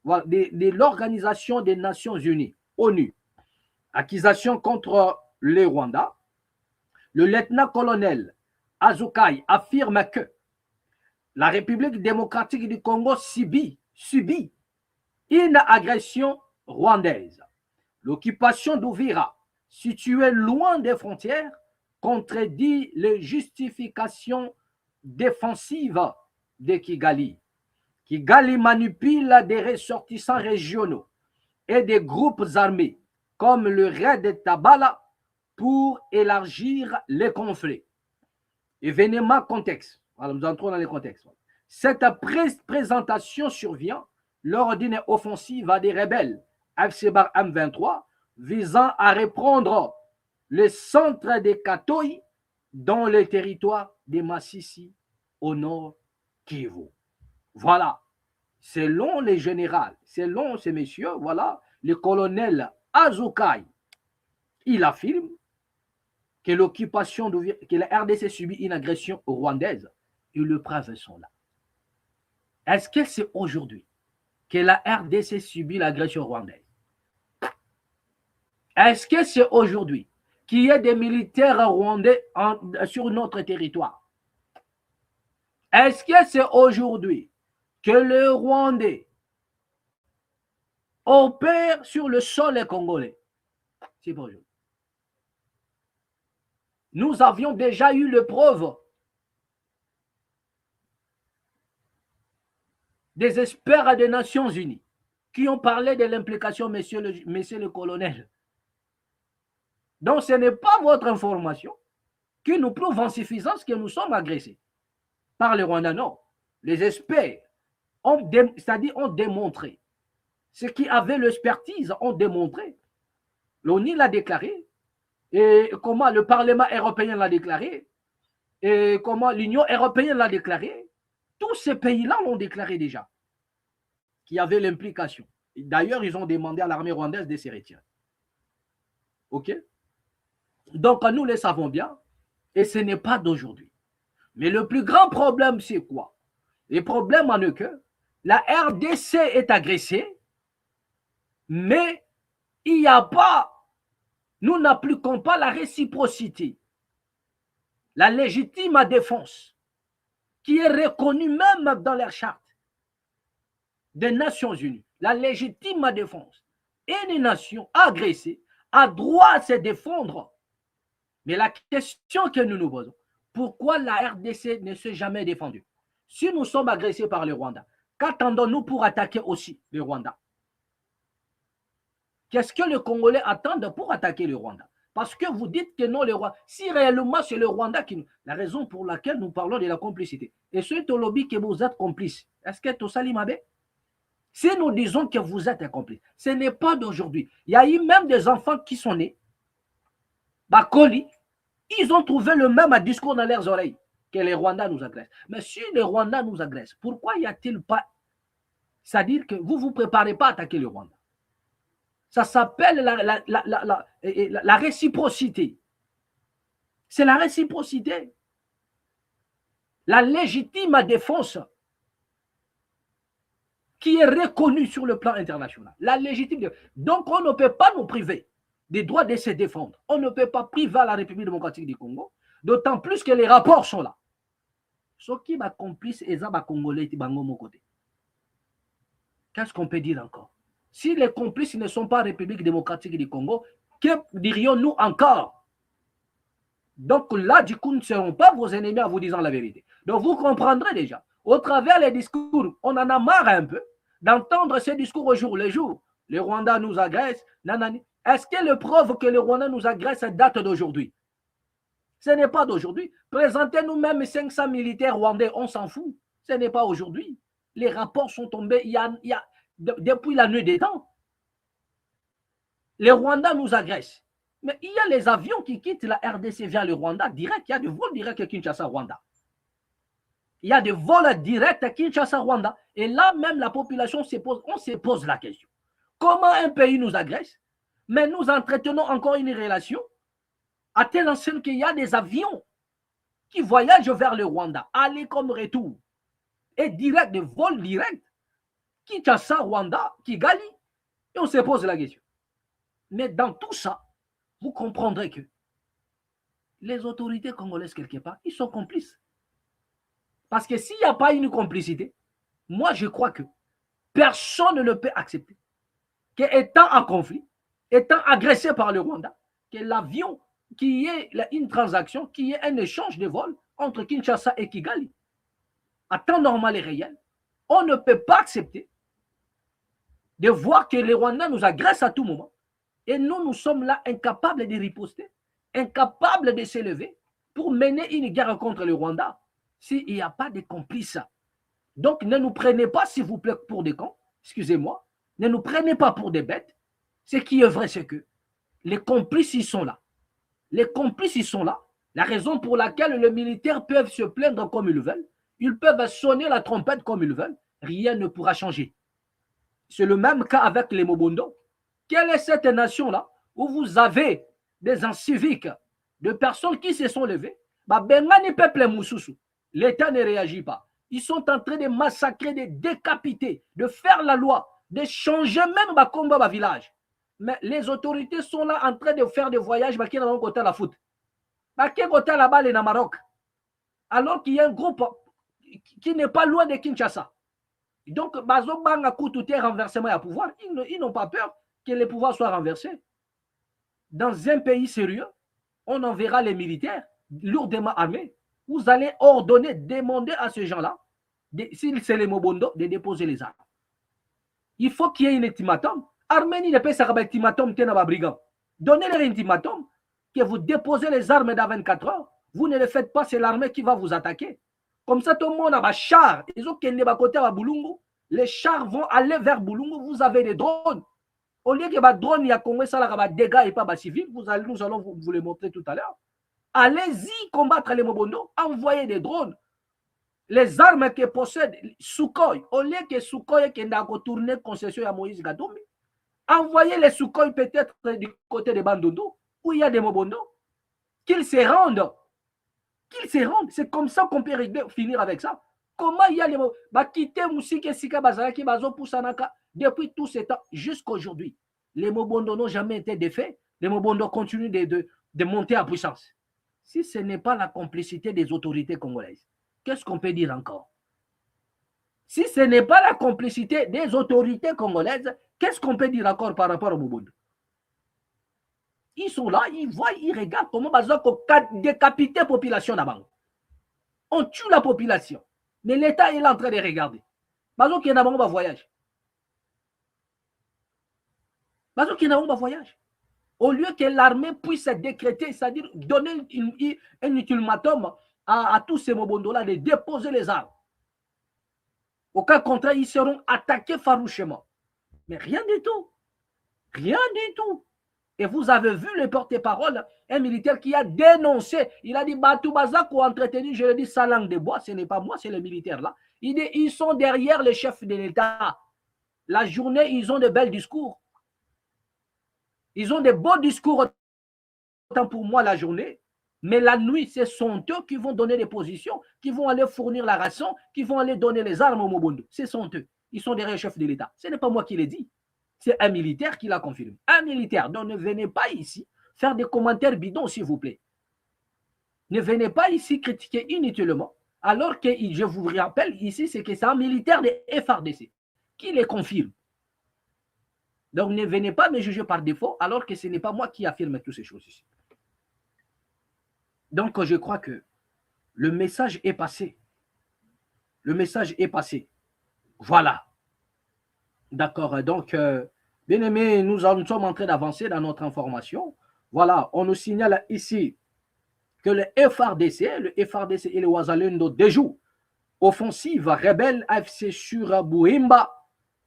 de l'Organisation des Nations Unies, ONU. Accusation contre le Rwanda. Le lieutenant-colonel Azukai affirme que la République démocratique du Congo subit une agression rwandaise. L'occupation d'Uvira, située loin des frontières, contredit les justifications défensives de Kigali. Kigali manipule des ressortissants régionaux et des groupes armés comme le Red Tabala pour élargir les conflits. Événement contexte. Alors, nous entrons dans le contexte. Cette présentation survient lors d'une offensive des rebelles FCBAR M23 visant à reprendre le centre de Katoi dans le territoire de Massissi au nord Kivu. Voilà. Selon les généraux, selon ces messieurs, voilà, le colonel Azukai, il affirme que que la RDC subit une agression rwandaise et les preuves sont là. Est-ce que c'est aujourd'hui que la RDC subit l'agression rwandaise? Est-ce que c'est aujourd'hui qu'il y a des militaires rwandais sur notre territoire? Est-ce que c'est aujourd'hui que le Rwandais opère sur le sol congolais? C'est pas aujourd'hui. Nous avions déjà eu le preuve des experts des Nations Unies qui ont parlé de l'implication, monsieur le colonel. Donc, ce n'est pas votre information qui nous prouve en suffisance que nous sommes agressés par les Rwandais. Non. Les experts ont démontré. Ceux qui avaient l'expertise ont démontré. L'ONU l'a déclaré. Et comment le Parlement européen l'a déclaré. Et comment l'Union européenne l'a déclaré. Tous ces pays-là l'ont déclaré déjà. Qu'il y avait l'implication. D'ailleurs, ils ont demandé à l'armée rwandaise de se retirer. OK? Donc, nous le savons bien. Et ce n'est pas d'aujourd'hui. Mais le plus grand problème, c'est quoi? Le problème en est que la RDC est agressée, mais il n'y a pas, nous n'appliquons pas la réciprocité, la légitime défense, qui est reconnue même dans la charte des Nations Unies. La légitime défense. Une nation agressée a droit à se défendre. Mais la question que nous nous posons, pourquoi la RDC ne s'est jamais défendue? Si nous sommes agressés par le Rwanda, qu'attendons-nous pour attaquer aussi le Rwanda? Qu'est-ce que les Congolais attendent pour attaquer le Rwanda? Parce que vous dites que non, le Rwanda. Si réellement c'est le Rwanda qui nous. La raison pour laquelle nous parlons de la complicité. Et c'est au lobby que vous êtes complice. Est-ce que tout ça l'imabé? Si nous disons que vous êtes complice, ce n'est pas d'aujourd'hui. Il y a eu même des enfants qui sont nés. Bakoli, ils ont trouvé le même discours dans leurs oreilles. que les Rwandais nous agressent. Mais si les Rwandais nous agressent, pourquoi y a-t-il pas... C'est-à-dire que vous ne vous préparez pas à attaquer le Rwanda. Ça s'appelle la réciprocité. C'est la réciprocité. La légitime défense qui est reconnue sur le plan international. La légitime défense. Donc, on ne peut pas nous priver des droits de se défendre. On ne peut pas priver la République démocratique du Congo, d'autant plus que les rapports sont là. Ce qui va complice et ça va congolais qui mon côté. Qu'est-ce qu'on peut dire encore? Si les complices ne sont pas République démocratique du Congo, que dirions-nous encore? Donc là, du coup, nous ne serons pas vos ennemis en vous disant la vérité. Donc vous comprendrez déjà. Au travers des discours, on en a marre un peu d'entendre ces discours au jour le jour. Le Rwanda nous agresse. Nanani. Est-ce que les preuves que le Rwanda nous agresse datent d'aujourd'hui? Ce n'est pas d'aujourd'hui. Présentez-nous même 500 militaires rwandais, on s'en fout. Ce n'est pas aujourd'hui. Les rapports sont tombés depuis la nuit des temps. Les Rwandais nous agressent. Mais il y a les avions qui quittent la RDC vers le Rwanda direct. Il y a des vols directs à Kinshasa-Rwanda. Il y a des vols directs à Kinshasa-Rwanda. Et là, même la population on se pose la question. Comment un pays nous agresse, mais nous entretenons encore une relation à telle enseigne qu'il y a des avions qui voyagent vers le Rwanda, aller comme retour, et direct, des vols directs, Kinshasa, Rwanda, Kigali, et on se pose la question. Mais dans tout ça, vous comprendrez que les autorités congolaises, quelque part, ils sont complices. Parce que s'il n'y a pas une complicité, moi je crois que personne ne peut accepter qu'étant en conflit, étant agressé par le Rwanda, que l'avion, qu'il y ait une transaction, qu'il y ait un échange de vols entre Kinshasa et Kigali, à temps normal et réel, on ne peut pas accepter de voir que les Rwandais nous agressent à tout moment. Et nous sommes là incapables de riposter, incapables de s'élever pour mener une guerre contre le Rwanda s'il n'y a pas de complices. Donc ne nous prenez pas, s'il vous plaît, pour des cons, excusez-moi, ne nous prenez pas pour des bêtes. Ce qui est vrai, c'est que les complices, ils sont là. Les complices, ils sont là. La raison pour laquelle les militaires peuvent se plaindre comme ils veulent, ils peuvent sonner la trompette comme ils veulent, rien ne pourra changer. C'est le même cas avec les Mobondo. Quelle est cette nation-là où vous avez des inciviques, de personnes qui se sont levées, Bengani peuple Moussoussou, l'État ne réagit pas. Ils sont en train de massacrer, de décapiter, de faire la loi, de changer même Bakomba village. Mais les autorités sont là en train de faire des voyages qui sont côté la foot. Qui côté là-bas, les Maroc. Alors qu'il y a un groupe qui n'est pas loin de Kinshasa. Donc, Bazo Banga Koutou renversement à pouvoir, ils n'ont pas peur que les pouvoirs soient renversés. Dans un pays sérieux, on enverra les militaires lourdement armés. Vous allez ordonner, demander à ces gens-là, si c'est les Mobondo, de déposer les armes. Il faut qu'il y ait un ultimatum. Arménie ne peut pas faire un ultimatum qui est dans brigand. Donnez-leur un ultimatum que vous déposez les armes dans 24 heures. Vous ne le faites pas, c'est l'armée qui va vous attaquer. Comme ça, tout le monde a des chars. Ils ont qu'un côté à Boulungu. Les chars vont aller vers Boulungu. Vous avez des drones. Au lieu que les drones, il y a Congo, ça a des dégâts et pas des civils. Nous allons vous les montrer tout à l'heure. Allez-y combattre les Mobondo. Envoyez des drones. Les armes que possède Sukhoi, au lieu que Sukhoi qui n'a pas tourné concession à Moïse Gadoumi, envoyez les Sukhoi peut-être du côté de Bandundu, où il y a des Mobondo, qu'ils se rendent. Qu'ils se rendent. C'est comme ça qu'on peut finir avec ça. Comment il y a les Mobondo quitter Moussike Sika Bazaraki Bazo Poussanaka depuis tout ce temps jusqu'à aujourd'hui. Les Mobondo n'ont jamais été défaits. Les Mobondo continuent de monter en puissance. Si ce n'est pas la complicité des autorités congolaises, qu'est-ce qu'on peut dire encore? Si ce n'est pas la complicité des autorités congolaises, qu'est-ce qu'on peut dire encore par rapport au Mobondo? Ils sont là, ils voient, ils regardent comment on décapite la population là-bas. On tue la population. Mais l'État est là en train de regarder. Parce qu'il y a un voyage. Parce qu'il y a un voyage. Au lieu que l'armée puisse décréter, c'est-à-dire donner un ultimatum à tous ces Mobondo-là de déposer les armes. Au cas contraire, ils seront attaqués farouchement. Mais rien du tout. Rien du tout. Et vous avez vu le porte-parole, un militaire qui a dénoncé. Il a dit, Batou Bazako entretenu, je le dis, sa langue de bois, ce n'est pas moi, c'est le militaire là. Il dit, ils sont derrière le chef de l'État. La journée, ils ont de belles discours. Ils ont de beaux discours, autant pour moi la journée. Mais la nuit, ce sont eux qui vont donner les positions, qui vont aller fournir la ration, qui vont aller donner les armes au Mobundo. Ce sont eux. Ils sont derrière le chef de l'État. Ce n'est pas moi qui l'ai dit. C'est un militaire qui l'a confirmé. Un militaire. Donc ne venez pas ici faire des commentaires bidons, s'il vous plaît. Ne venez pas ici critiquer inutilement. Alors que, je vous rappelle ici, c'est que c'est un militaire de FARDC qui les confirme. Donc ne venez pas me juger par défaut, alors que ce n'est pas moi qui affirme toutes ces choses ici. Donc je crois que le message est passé. Le message est passé. Voilà. D'accord. Donc, bien aimé, nous sommes en train d'avancer dans notre information. Voilà, on nous signale ici que le FARDC et le Wazalendo déjouent offensive rebelle AFC sur Bouimba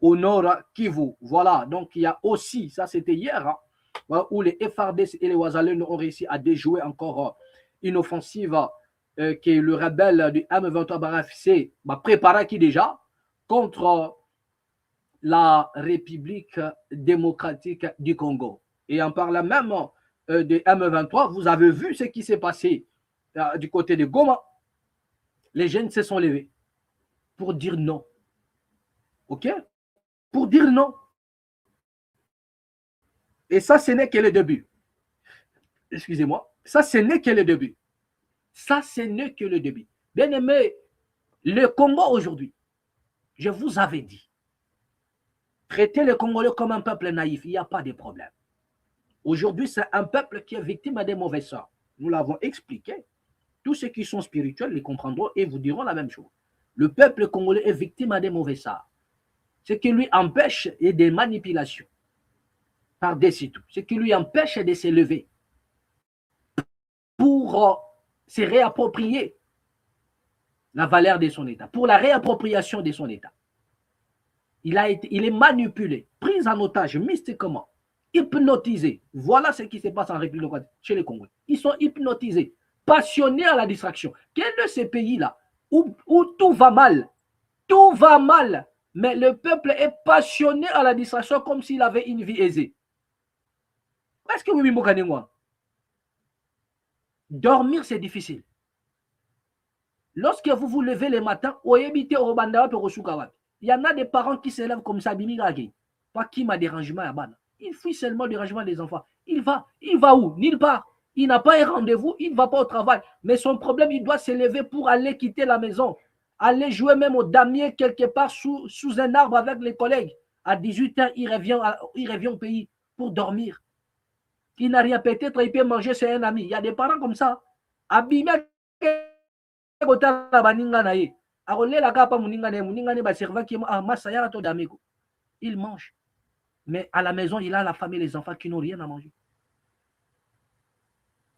au nord Kivu. Voilà, donc il y a aussi, ça c'était hier, hein, où les FARDC et les Wazalendo ont réussi à déjouer encore une offensive que le rebelle du M23 AFC préparé qui déjà contre la République démocratique du Congo. Et en parlant même de M23, vous avez vu ce qui s'est passé du côté de Goma. Les jeunes se sont levés pour dire non. OK? Pour dire non. Et ça, ce n'est que le début. Excusez-moi. Ça, ce n'est que le début. Ça, ce n'est que le début. Bien aimé, le Congo aujourd'hui, je vous avais dit, traiter les Congolais comme un peuple naïf, il n'y a pas de problème. Aujourd'hui, c'est un peuple qui est victime des mauvais sorts. Nous l'avons expliqué. Tous ceux qui sont spirituels les comprendront et vous diront la même chose. Le peuple congolais est victime des mauvais sorts. Ce qui lui empêche est des manipulations par-dessus tout. Ce qui lui empêche de se lever pour se réapproprier la valeur de son État, pour la réappropriation de son État. Il est manipulé, pris en otage mystiquement, hypnotisé. Voilà ce qui se passe en République chez les Congolais. Ils sont hypnotisés, passionnés à la distraction. Quel est ce pays-là où tout va mal? Tout va mal, mais le peuple est passionné à la distraction comme s'il avait une vie aisée. Est-ce que vous me comprenez, moi? Dormir, c'est difficile. Lorsque vous vous levez le matin, il y en a des parents qui se lèvent comme ça, pas qui m'a dérangement à ban. Il fuit seulement le dérangement des enfants. Il va où? Nulle part. Il n'a pas un rendez-vous, il ne va pas au travail. Mais son problème, il doit se lever pour aller quitter la maison, aller jouer même au damier quelque part sous un arbre avec les collègues. À 18 ans, il revient au pays pour dormir. Il n'a rien, peut-être il peut manger chez un ami. Il y a des parents comme ça. Abîmé. Il mange. Mais à la maison, il a la femme et les enfants qui n'ont rien à manger.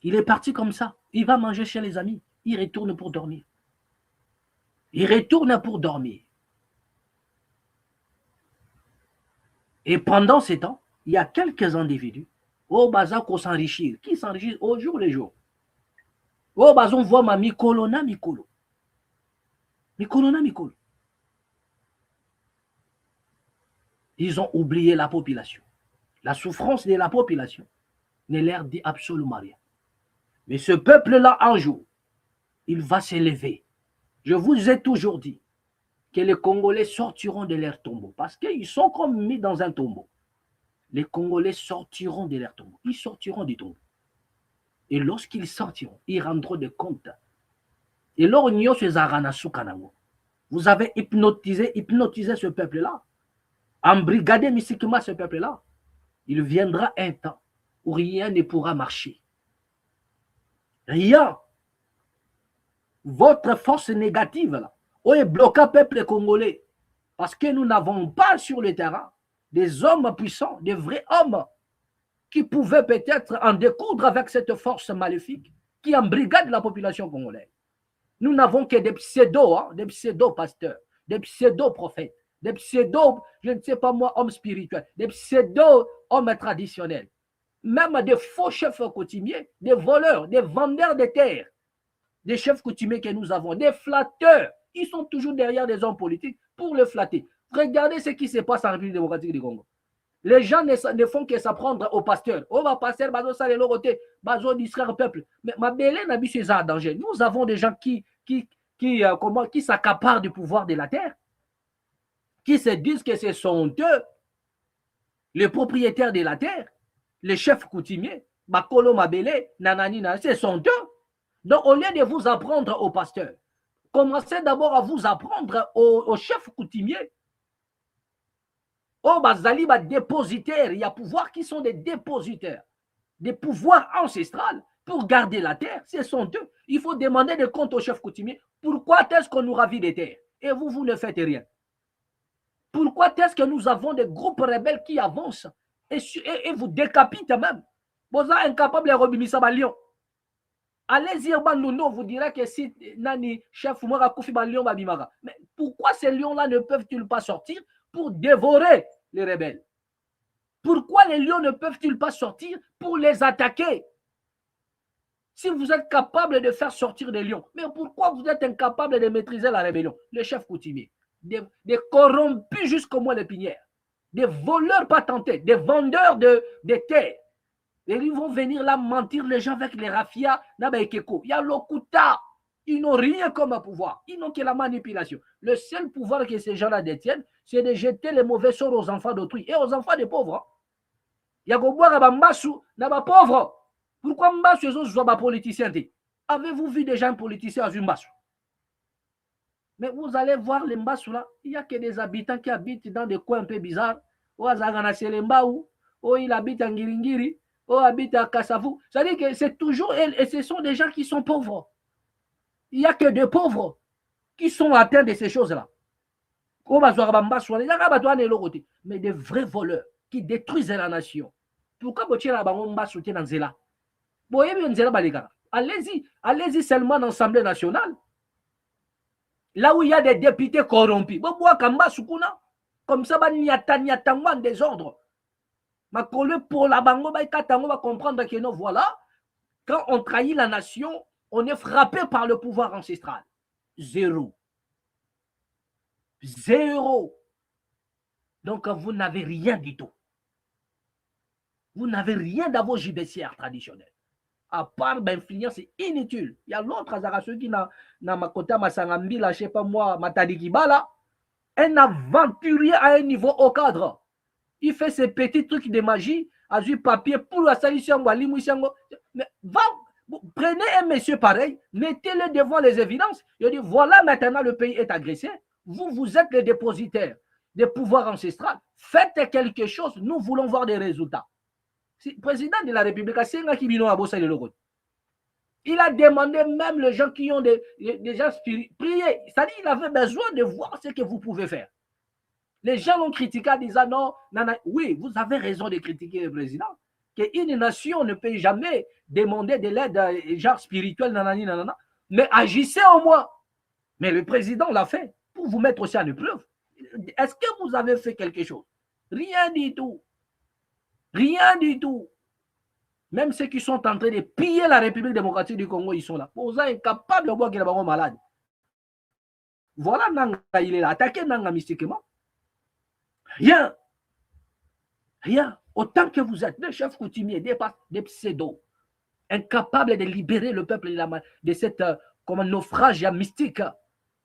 Il est parti comme ça. Il va manger chez les amis. Il retourne pour dormir. Il retourne pour dormir. Et pendant ce temps, il y a quelques individus au bazar qu'on s'enrichit. Qui s'enrichissent au jour le jour. Au bazar, on voit ma Mikolo na Mikolo. Mikolo na Mikolo. Ils ont oublié la population. La souffrance de la population ne leur dit absolument rien. Mais ce peuple-là, un jour, il va s'élever. Je vous ai toujours dit que les Congolais sortiront de leur tombeau parce qu'ils sont comme mis dans un tombeau. Les Congolais sortiront de leur tombeau. Ils sortiront du tombeau. Et lorsqu'ils sortiront, ils rendront des comptes. Et là, vous avez hypnotisé ce peuple-là, embrigadé mystiquement ce peuple-là. Il viendra un temps où rien ne pourra marcher. Rien. Votre force négative, là, est bloquée au peuple congolais. Parce que nous n'avons pas sur le terrain des hommes puissants, des vrais hommes qui pouvaient peut-être en découdre avec cette force maléfique qui embrigade la population congolaise. Nous n'avons que des pseudo-pasteurs, des pseudo-prophètes, des pseudo, je ne sais pas moi, hommes spirituels, des pseudo-hommes traditionnels. même des faux chefs coutumiers, des voleurs, des vendeurs de terres, des chefs coutumiers que nous avons, des flatteurs. Ils sont toujours derrière des hommes politiques pour le flatter. Regardez ce qui se passe en République démocratique du Congo. Les gens ne font que s'apprendre au pasteur. Oh, va pasteur, bazo ça les côté, bazo distraire le peuple. Mais ma belle n'a vu ces en danger. Nous avons des gens qui s'accaparent du pouvoir de la terre, qui se disent que ce sont eux, les propriétaires de la terre, les chefs coutumiers, Bakolo Mabele, Nanani, ce sont eux. Donc, au lieu de vous apprendre au pasteur, commencez d'abord à vous apprendre aux chefs coutumiers. Oh, Bazali, dépositaires, il y a pouvoir qui sont des dépositaires, des pouvoirs ancestrales pour garder la terre, ce sont eux. Il faut demander des comptes aux chefs coutumiers. Pourquoi est-ce qu'on nous ravit des terres? Et vous ne faites rien. Pourquoi est-ce que nous avons des groupes rebelles qui avancent et vous décapitent même? Vous êtes incapable de rebimer ça, Lion. Allez-y, vous direz que si Nani, chef, moi, Koufi, Lion, Babimara. Mais pourquoi ces lions-là ne peuvent-ils pas sortir pour dévorer les rebelles? Pourquoi les lions ne peuvent-ils pas sortir pour les attaquer? Si vous êtes capable de faire sortir des lions, mais pourquoi vous êtes incapable de maîtriser la rébellion? Les chefs coutumiers, des corrompus jusqu'au moins l'épinière, des voleurs patentés, des vendeurs de terres. Et ils vont venir là mentir les gens avec les rafias. Il y a l'Okuta. Ils n'ont rien comme pouvoir. Ils n'ont que la manipulation. Le seul pouvoir que ces gens-là détiennent, c'est de jeter les mauvais sorts aux enfants d'autrui et aux enfants des pauvres. Il y a des pauvres. Pourquoi Mbassou sont des politiciens? Avez-vous vu des gens politiciens à Mbassou? Mais vous allez voir les Mbassou là, il n'y a que des habitants qui habitent dans des coins un peu bizarres. Ou à Zaganaselembaou, ou il habite en Giringiri, ou habite à Kassavou. C'est-à-dire que c'est toujours, et ce sont des gens qui sont pauvres. Il n'y a que des pauvres qui sont atteints de ces choses-là. Mais des vrais voleurs qui détruisent la nation. Pourquoi vous tirez la soutien dans Zela? Allez-y seulement dans l'Assemblée nationale. Là où il y a des députés corrompus. Comme ça, il y a un désordre. Pour la bango, on va comprendre que non, voilà, quand on trahit la nation, on est frappé par le pouvoir ancestral. Zéro. Donc, vous n'avez rien du tout. Vous n'avez rien dans vos judiciaires traditionnels. À part l'influence inutile. Il y a l'autre, ceux qui n'a ma côté, ma sangambi, je ne sais pas moi, Matadikibala, un aventurier à un niveau au cadre. Il fait ces petits trucs de magie, à du papier pour la solution. Mais prenez un monsieur pareil, mettez-le devant les évidences. Il dit voilà, maintenant le pays est agressé. Vous êtes les dépositaires des pouvoirs ancestrales. Faites quelque chose, nous voulons voir des résultats. Le président de la République, il a demandé même les gens qui ont des gens prier. C'est-à-dire qu'il avait besoin de voir ce que vous pouvez faire. Les gens l'ont critiqué en disant non, oui, vous avez raison de critiquer le président. Qu'une nation ne peut jamais demander de l'aide genre spirituelle, mais agissez au moins. Mais le président l'a fait pour vous mettre aussi en épreuve. Est-ce que vous avez fait quelque chose? Rien du tout. Rien du tout. Même ceux qui sont en train de piller la République démocratique du Congo, ils sont là. Vous êtes incapables de voir qu'il est malade. Voilà Nanga, il est là. Attaqué Nanga mystiquement. Rien. Rien. Autant que vous êtes des chefs coutumiers, des pseudos, incapables de libérer le peuple de cette naufrage mystique,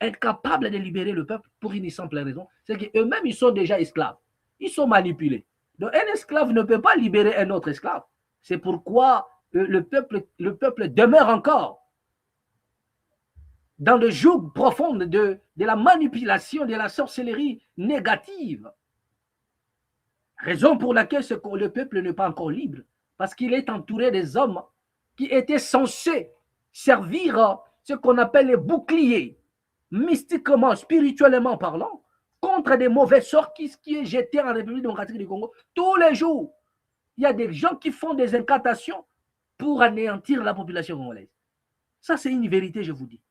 incapables de libérer le peuple pour une simple raison, c'est qu'eux-mêmes, ils sont déjà esclaves. Ils sont manipulés. Donc, un esclave ne peut pas libérer un autre esclave. C'est pourquoi le peuple demeure encore dans le joug profond de la manipulation, de la sorcellerie négative. Raison pour laquelle le peuple n'est pas encore libre, parce qu'il est entouré des hommes qui étaient censés servir ce qu'on appelle les boucliers, mystiquement, spirituellement parlant, contre des mauvais sorts qui est jeté en République démocratique du Congo. Tous les jours, il y a des gens qui font des incantations pour anéantir la population congolaise. Ça, c'est une vérité, je vous dis.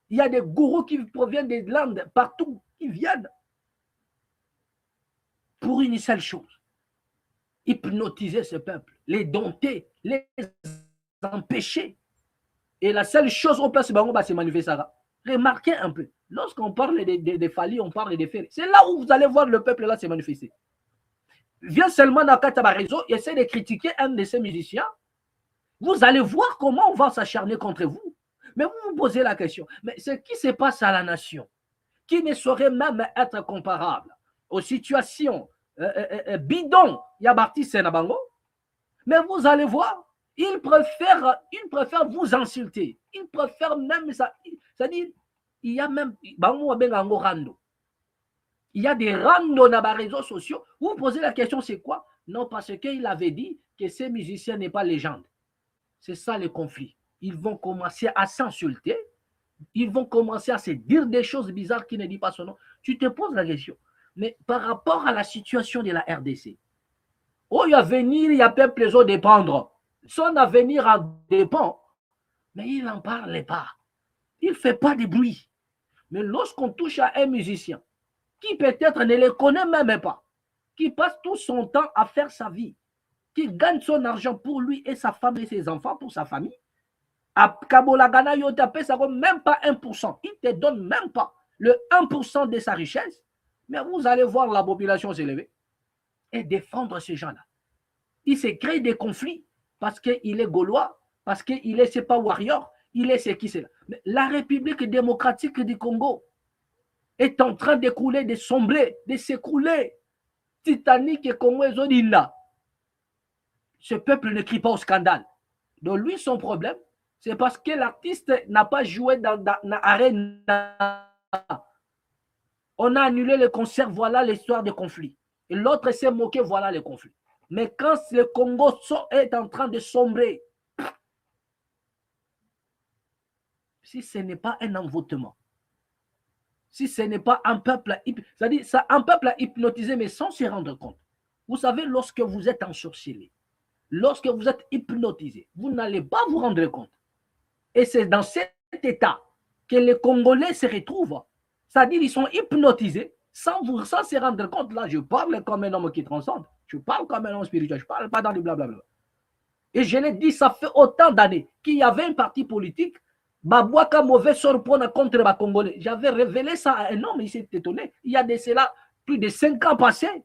Il y a des gourous qui proviennent des landes partout, qui viennent pour une seule chose. Hypnotiser ce peuple. les dompter, les empêcher. Et la seule chose qu'on peut se manifester, remarquez un peu, lorsqu'on parle des Fali, on parle des faits. C'est là où vous allez voir le peuple là se manifester. Viens seulement dans le réseau et essaie de critiquer un de ces musiciens. Vous allez voir comment on va s'acharner contre vous. Mais vous vous posez la question, mais ce qui se passe à la nation, qui ne saurait même être comparable aux situations bidons, il y a Barti Senabango, mais vous allez voir, il préfère vous insulter. Il préfère même ça. C'est-à-dire, il y a même, il y a des randos dans les réseaux sociaux. Vous posez la question, c'est quoi? Non, parce qu'il avait dit que ces musiciens n'est pas légende. C'est ça le conflit. Ils vont commencer à s'insulter. Ils vont commencer à se dire des choses bizarres qui ne disent pas son nom. Tu te poses la question. Mais par rapport à la situation de la RDC, oh, il y a venir, il y a peuple les autres dépendre. Son avenir en dépend, mais il n'en parle pas. Il ne fait pas de bruit. Mais lorsqu'on touche à un musicien qui peut-être ne le connaît même pas, qui passe tout son temps à faire sa vie, qui gagne son argent pour lui et sa femme et ses enfants, pour sa famille, à Kabolagana, il ne te même pas 1%. Il ne te donne même pas le 1% de sa richesse. Mais vous allez voir la population s'élever et défendre ces gens-là. Il se crée des conflits parce qu'il est gaulois, parce qu'il est, c'est pas warrior, il est ce qui c'est là. Mais la République démocratique du Congo est en train d'écouler, de sombrer, de s'écrouler. Titanic et Congo et Zodina. Ce peuple ne crie pas au scandale. Donc lui, son problème, c'est parce que l'artiste n'a pas joué dans l'arène. On a annulé le concert, voilà l'histoire de conflit. Et l'autre s'est moqué, voilà le conflit. Mais quand le Congo est en train de sombrer, si ce n'est pas un envoûtement, si ce n'est pas un peuple, c'est-à-dire un peuple à hypnotiser, mais sans se rendre compte. Vous savez, lorsque vous êtes ensorcelé, lorsque vous êtes hypnotisé, vous n'allez pas vous rendre compte. Et c'est dans cet état que les Congolais se retrouvent. C'est-à-dire qu'ils sont hypnotisés sans se rendre compte. Là, je parle comme un homme qui transcende. Je parle comme un homme spirituel. Je ne parle pas dans du blablabla. Et je l'ai dit, ça fait autant d'années qu'il y avait un parti politique, Babouaka mauvais sort pour contre les Congolais. J'avais révélé ça à un homme, il s'est étonné. Il y a de cela plus de 5 ans passés.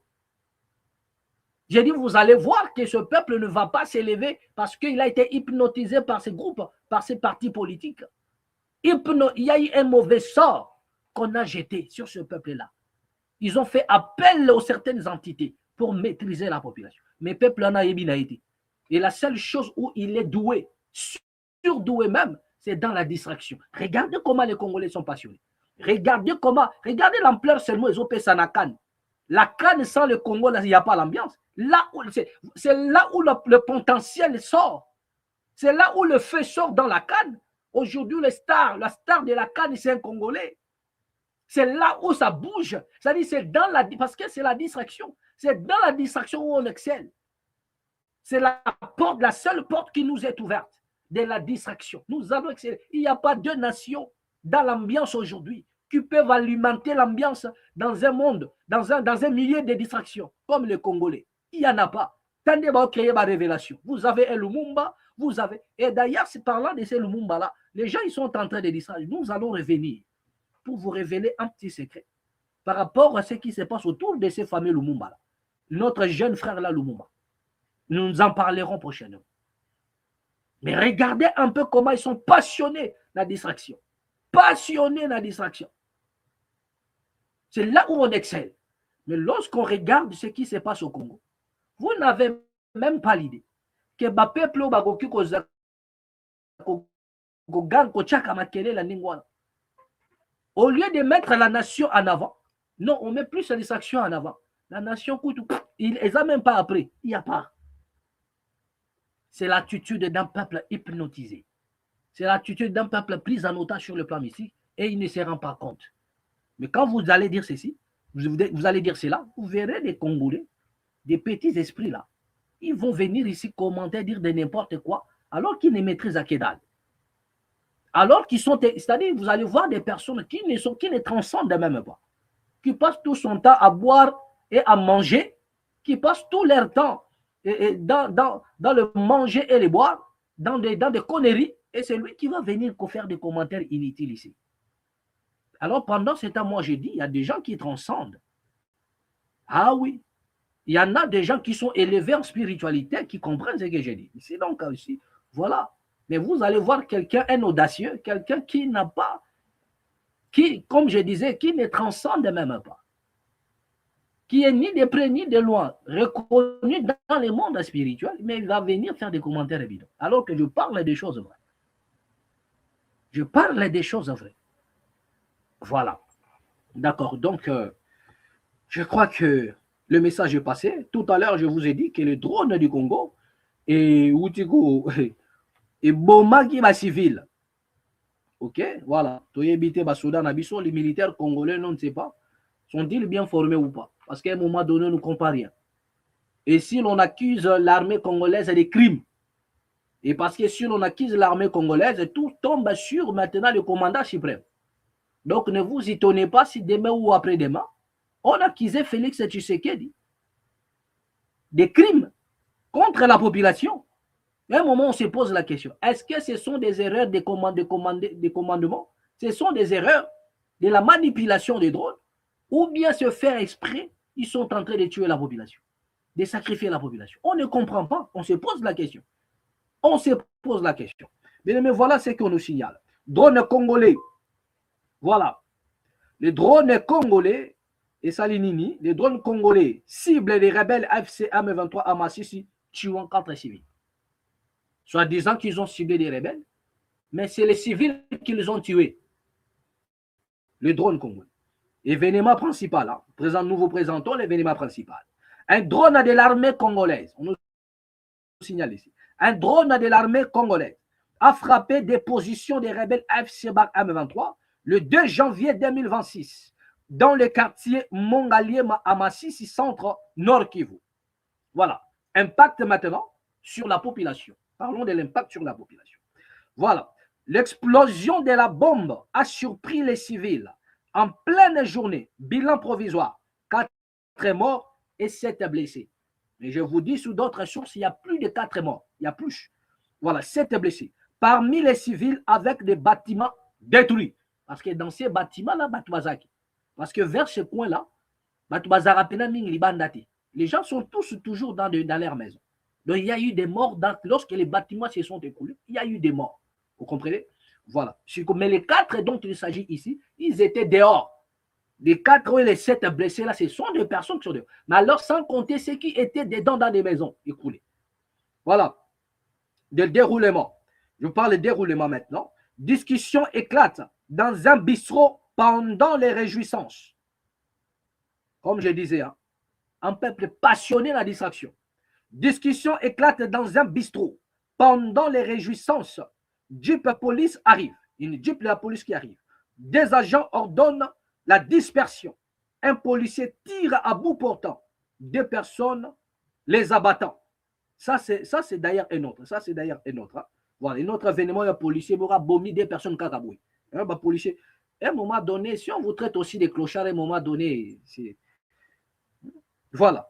J'ai dit, vous allez voir que ce peuple ne va pas s'élever parce qu'il a été hypnotisé par ces groupes, par ces partis politiques. Il y a eu un mauvais sort qu'on a jeté sur ce peuple-là. Ils ont fait appel aux certaines entités pour maîtriser la population. Mais le peuple en a été. Et la seule chose où il est doué, surdoué même, c'est dans la distraction. Regardez comment les Congolais sont passionnés. Regardez l'ampleur seulement, ils ont fait ça à la Cannes. La Cannes sans le Congo, il n'y a pas l'ambiance. C'est là où le potentiel sort. C'est là où le feu sort dans la Cannes. Aujourd'hui, la star de la Cannes, c'est un Congolais. C'est là où ça bouge. C'est-à-dire, parce que c'est la distraction. C'est dans la distraction où on excelle. C'est la seule porte qui nous est ouverte de la distraction. Nous allons exceller. Il n'y a pas deux nations dans l'ambiance aujourd'hui qui peuvent alimenter l'ambiance dans un monde, dans un milieu de distraction, comme les Congolais. Il n'y en a pas. Tandis que créer ma révélation. Vous avez un Lumumba, vous avez. Et d'ailleurs, c'est parlant de ces Lumumba-là, les gens ils sont en train de distraire. Nous allons revenir pour vous révéler un petit secret par rapport à ce qui se passe autour de ces fameux Lumumba-là. Notre jeune frère là, Lumumba. Nous en parlerons prochainement. Mais regardez un peu comment ils sont passionnés dans la distraction. Passionnés dans la distraction. C'est là où on excelle. Mais lorsqu'on regarde ce qui se passe au Congo, vous n'avez même pas l'idée que le peuple au lieu de mettre la nation en avant, non, on met plus la distraction en avant. La nation, ils n'ont même pas appris. Il n'y a pas. C'est l'attitude d'un peuple hypnotisé. C'est l'attitude d'un peuple pris en otage sur le plan mystique et il ne se rend pas compte. Mais quand vous allez dire ceci, vous allez dire cela, vous verrez des Congolais, des petits esprits là. Ils vont venir ici commenter, dire de n'importe quoi, alors qu'ils ne maîtrisent à que dalle. Alors qu'ils sont, c'est-à-dire vous allez voir des personnes qui ne transcendent même pas, qui passent tout son temps à boire et à manger, qui passent tout leur temps dans le manger et le boire, dans des conneries, et c'est lui qui va venir faire des commentaires inutiles ici. Alors pendant ce temps, moi je dis, il y a des gens qui transcendent. Ah oui, il y en a des gens qui sont élevés en spiritualité, qui comprennent ce que j'ai dit. C'est donc aussi, voilà. Mais vous allez voir quelqu'un, un audacieux, quelqu'un qui n'a pas, qui, comme je disais, qui ne transcende même pas, qui est ni de près ni de loin, reconnu dans le monde spirituel, mais il va venir faire des commentaires évidents. Alors que je parle des choses vraies. Je parle des choses vraies. Voilà. D'accord. Donc, je crois que le message est passé. Tout à l'heure, je vous ai dit que le drone du Congo et Outigo et Bomaki va civil. Ok, voilà. Les militaires congolais, on ne sait pas, sont-ils bien formés ou pas? Parce qu'à un moment donné, on ne comprend rien. Et si l'on accuse l'armée congolaise des crimes, et parce que si l'on accuse l'armée congolaise, tout tombe sur maintenant le commandant suprême. Donc ne vous étonnez pas si demain ou après-demain, on accusait Félix Tshisekedi des crimes contre la population. À un moment, on se pose la question, est-ce que ce sont des erreurs de commandement? Ce sont des erreurs de la manipulation des drones? Ou bien se faire exprès, ils sont en train de tuer la population, de sacrifier la population? On ne comprend pas, on se pose la question. On se pose la question. Mais voilà ce qu'on nous signale. Drone congolais. Voilà. Les drones congolais, et Salinini, les drones congolais ciblent les rebelles FCM23 à Massissi, tuant 4 civils. Soit disant qu'ils ont ciblé des rebelles, mais c'est les civils qu'ils ont tués. Le drone congolais. Événement principal. Hein. Nous vous présentons l'événement principal. Un drone de l'armée congolaise. On nous signale ici. Un drone de l'armée congolaise a frappé des positions des rebelles FCM23 le 2 janvier 2026 dans le quartier Mongalier à Massissi, centre Nord Kivu. Voilà. Impact maintenant sur la population. Parlons de l'impact sur la population. Voilà. L'explosion de la bombe a surpris les civils en pleine journée. Bilan provisoire. 4 morts et 7 blessés. Mais je vous dis, sous d'autres sources, il y a plus de 4 morts. Il y a plus. Voilà, 7 blessés. Parmi les civils avec des bâtiments détruits. Parce que dans ces bâtiments-là, parce que vers ce coin-là, les gens sont tous toujours dans leur maison. Donc, il y a eu des morts lorsque les bâtiments se sont écoulés. Il y a eu des morts. Vous comprenez? Voilà. Mais les 4 dont il s'agit ici, ils étaient dehors. Les 4 et les 7 blessés là, ce sont des personnes qui sont dehors. Mais alors, sans compter ceux qui étaient dedans dans des maisons écoulées. Voilà. De déroulement. Je parle de déroulement maintenant. Discussion éclate dans un bistrot pendant les réjouissances. Comme je disais, hein, un peuple passionné la distraction. Discussion éclate dans un bistrot pendant les réjouissances. Jeep police arrive. Une jeep de la police qui arrive. Des agents ordonnent la dispersion. Un policier tire à bout portant. 2 personnes les abattant. Ça, c'est d'ailleurs un autre. Ça, c'est d'ailleurs un autre. Hein. Voilà, un autre événement, un policier aura vomi 2 personnes carabouées. Hein, policier. À un moment donné, si on vous traite aussi des clochards, à un moment donné, c'est. Voilà.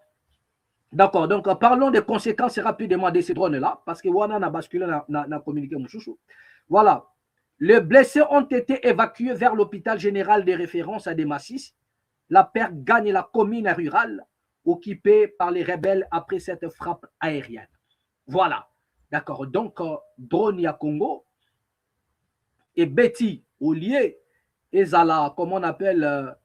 D'accord, donc parlons des conséquences rapidement de ces drones-là, parce que Wana a basculé dans communiqué Mouchouchou. Voilà. Les blessés ont été évacués vers l'hôpital général de référence à Demassis. La perte gagne la commune rurale occupée par les rebelles après cette frappe aérienne. Voilà. D'accord, donc drone ya Congo et Betty au lieu et Zala, comme on appelle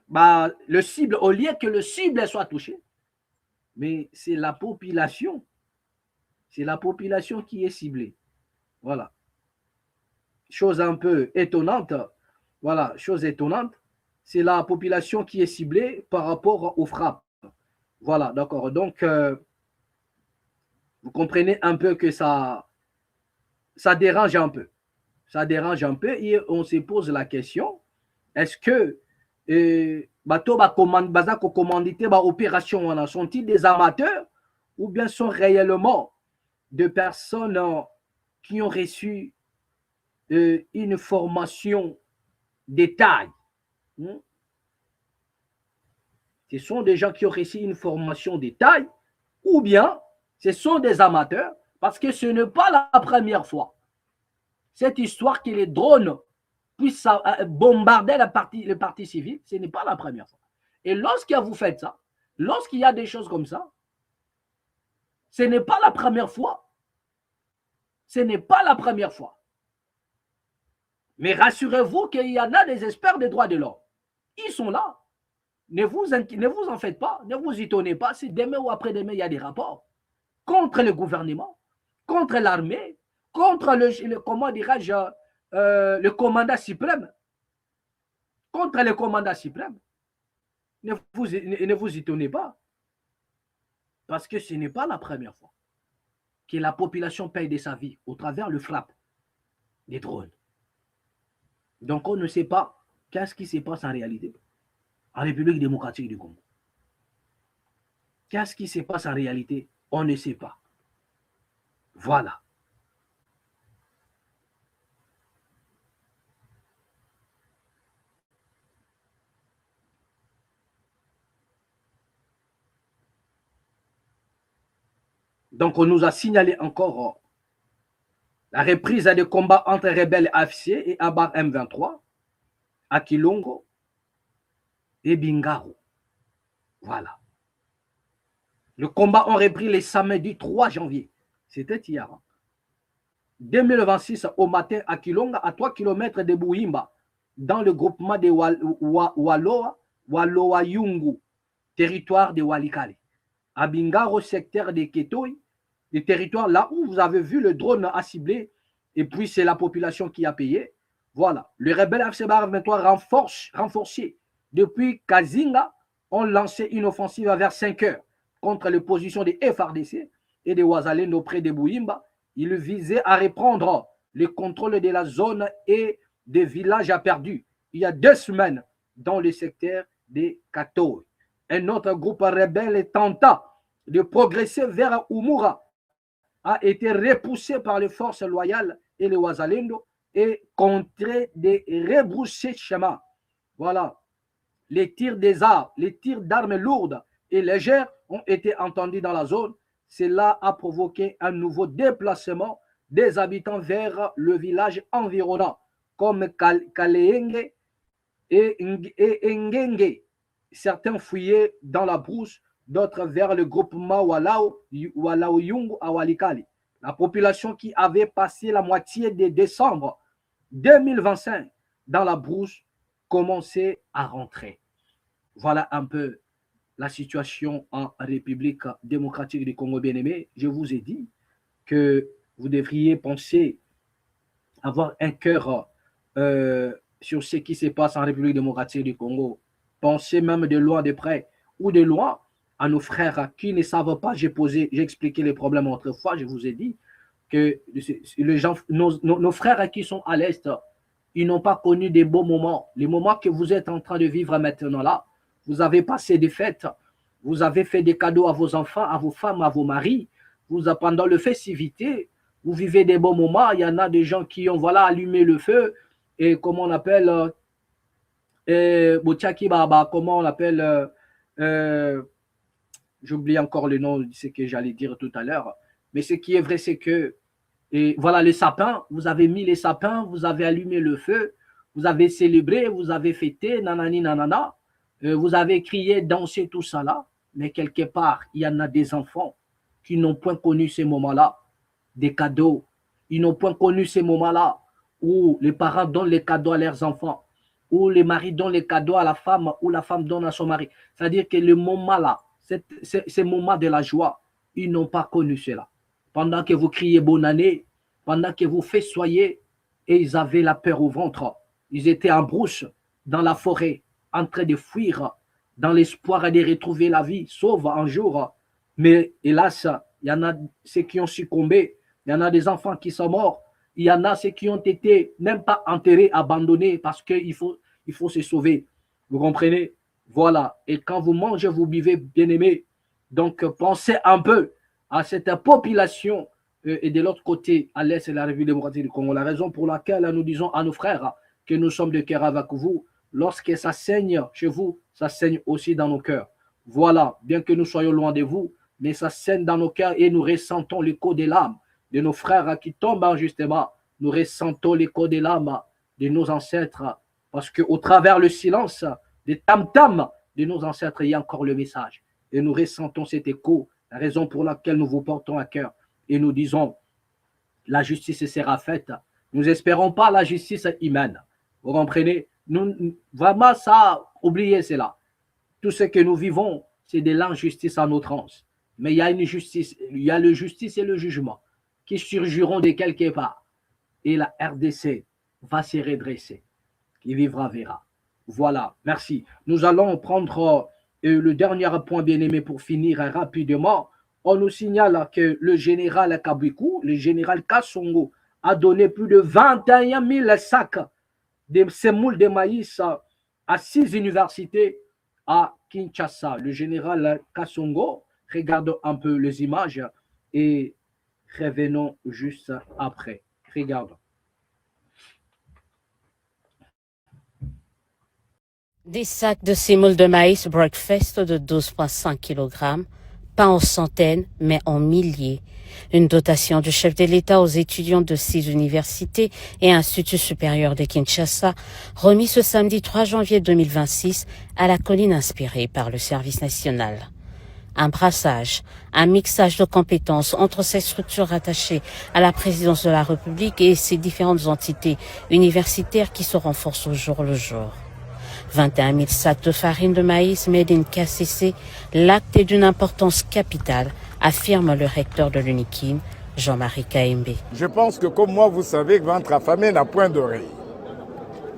le cible, au lieu que le cible soit touché, mais c'est la population. C'est la population qui est ciblée. Voilà. Chose un peu étonnante. Voilà, chose étonnante. C'est la population qui est ciblée par rapport aux frappes. Voilà, d'accord. Donc, vous comprenez un peu que ça dérange un peu. Ça dérange un peu et on se pose la question, est-ce que bateau commandité opération sont-ils des amateurs ou bien sont réellement de personnes qui ont reçu une formation de taille? Ce sont des gens qui ont reçu une formation de taille, ou bien ce sont des amateurs, parce que ce n'est pas la première fois. Cette histoire que les drones puissent bombarder le parti civil, ce n'est pas la première fois. Et lorsque vous faites ça, lorsqu'il y a des choses comme ça, ce n'est pas la première fois. Ce n'est pas la première fois. Mais rassurez-vous qu'il y en a des experts des droits de l'homme. Ils sont là. Ne vous en faites pas, ne vous étonnez pas si demain ou après-demain, il y a des rapports contre le gouvernement, contre l'armée, contre comment dirais-je, le commandant suprême. Contre le commandant suprême. Ne vous étonnez pas. Parce que ce n'est pas la première fois que la population paye de sa vie au travers le frappe des drones. Donc on ne sait pas qu'est-ce qui se passe en réalité en République démocratique du Congo. Qu'est-ce qui se passe en réalité? On ne sait pas. Voilà. Donc, on nous a signalé encore la reprise des combats entre rebelles AFC et Abar M23 à Kilongo et Bingaro. Voilà. Le combat ont repris le samedi 3 janvier. C'était hier. 2026 au matin à Kilonga, à 3 km de Bouimba, dans le groupement de Waloa Yungu, territoire de Walikale. À Bingaro, secteur de Ketoi, le territoire là où vous avez vu le drone a ciblé, et puis c'est la population qui a payé. Voilà. Le rebelle FCBAR 23 renforcé depuis Kazinga ont lancé une offensive vers 5 heures contre les positions des FRDC et des Wazalendo près de Bouimba. Ils visaient à reprendre le contrôle de la zone et des villages perdus il y a 2 semaines dans le secteur des Katoy. Un autre groupe rebelle tenta de progresser vers Umura, a été repoussé par les forces loyales et les Wazalendo et contraint de rebrousser chemin. Voilà. Les tirs d'armes lourdes et légères ont été entendus dans la zone. Cela a provoqué un nouveau déplacement des habitants vers le village environnant, comme Kaleenge et Ngenge. Certains fuyaient dans la brousse, d'autres vers le groupement Walao Yungu à Walikale. La population qui avait passé la moitié de décembre 2025 dans la brousse commençait à rentrer. Voilà un peu la situation en République démocratique du Congo bien-aimé. Je vous ai dit que vous devriez penser avoir un cœur sur ce qui se passe en République démocratique du Congo. Pensez même de loin, de près ou de loin à nos frères qui ne savent pas. J'ai expliqué les problèmes autrefois. Je vous ai dit que nos frères qui sont à l'Est, ils n'ont pas connu des beaux moments. Les moments que vous êtes en train de vivre maintenant là, vous avez passé des fêtes, vous avez fait des cadeaux à vos enfants, à vos femmes, à vos maris. Pendant le festivité, vous vivez des beaux moments. Il y en a des gens qui ont allumé le feu et comment on appelle comment on appelle j'oublie encore le nom de ce que j'allais dire tout à l'heure. Mais ce qui est vrai, c'est que les sapins, vous avez mis les sapins, vous avez allumé le feu, vous avez célébré, vous avez fêté, nanani nanana, vous avez crié, dansé, tout ça là. Mais quelque part, il y en a des enfants qui n'ont point connu ces moments-là, des cadeaux. Ils n'ont point connu ces moments-là où les parents donnent les cadeaux à leurs enfants, où les maris donnent les cadeaux à la femme, ou la femme donne à son mari. C'est-à-dire que le moment-là, ces moments de la joie, ils n'ont pas connu cela. Pendant que vous criez bonne année, pendant que vous festoyez, et ils avaient la peur au ventre. Ils étaient en brousse, dans la forêt, en train de fuir, dans l'espoir de retrouver la vie, sauf un jour. Mais hélas, il y en a ceux qui ont succombé, il y en a des enfants qui sont morts, il y en a ceux qui ont été même pas enterrés, abandonnés, parce qu'il faut se sauver. Vous comprenez? Voilà. Et quand vous mangez, vous buvez, bien-aimés. Donc, pensez un peu à cette population et de l'autre côté, à l'Est de la République démocratique du Congo. La raison pour laquelle nous disons à nos frères que nous sommes de cœur avec vous, lorsque ça saigne chez vous, ça saigne aussi dans nos cœurs. Voilà, bien que nous soyons loin de vous, mais ça saigne dans nos cœurs et nous ressentons l'écho des larmes de nos frères qui tombent injustement. Nous ressentons l'écho des larmes de nos ancêtres parce qu'au travers le silence des tam-tams de nos ancêtres, il y a encore le message. Et nous ressentons cet écho, la raison pour laquelle nous vous portons à cœur. Et nous disons, la justice sera faite. Nous n'espérons pas la justice humaine. Vous comprenez? Nous, vraiment, ça, oubliez cela. Tout ce que nous vivons, c'est de l'injustice en outrance. Mais il y a une justice, il y a la justice et le jugement qui surgiront de quelque part. Et la RDC va se redresser. Qui vivra verra. Voilà, merci. Nous allons prendre le dernier point bien aimé pour finir rapidement. On nous signale que le général Kabikou, le général Kassongo, a donné plus de 21 000 sacs de semoule de maïs à 6 universités à Kinshasa. Le général Kassongo, regardons un peu les images et revenons juste après. Regardons. Des sacs de semoule de maïs breakfast de 12,5 kg, pas en centaines, mais en milliers. Une dotation du chef de l'État aux étudiants de 6 universités et instituts supérieurs de Kinshasa, remis ce samedi 3 janvier 2026 à la colline inspirée par le service national. Un brassage, un mixage de compétences entre ces structures rattachées à la présidence de la République et ces différentes entités universitaires qui se renforcent au jour le jour. 21 000 sacs de farine de maïs made in KCC, l'acte est d'une importance capitale, affirme le recteur de l'UNIKIN, Jean-Marie Kaembe. Je pense que comme moi, vous savez que ventre affamé n'a point d'oreille.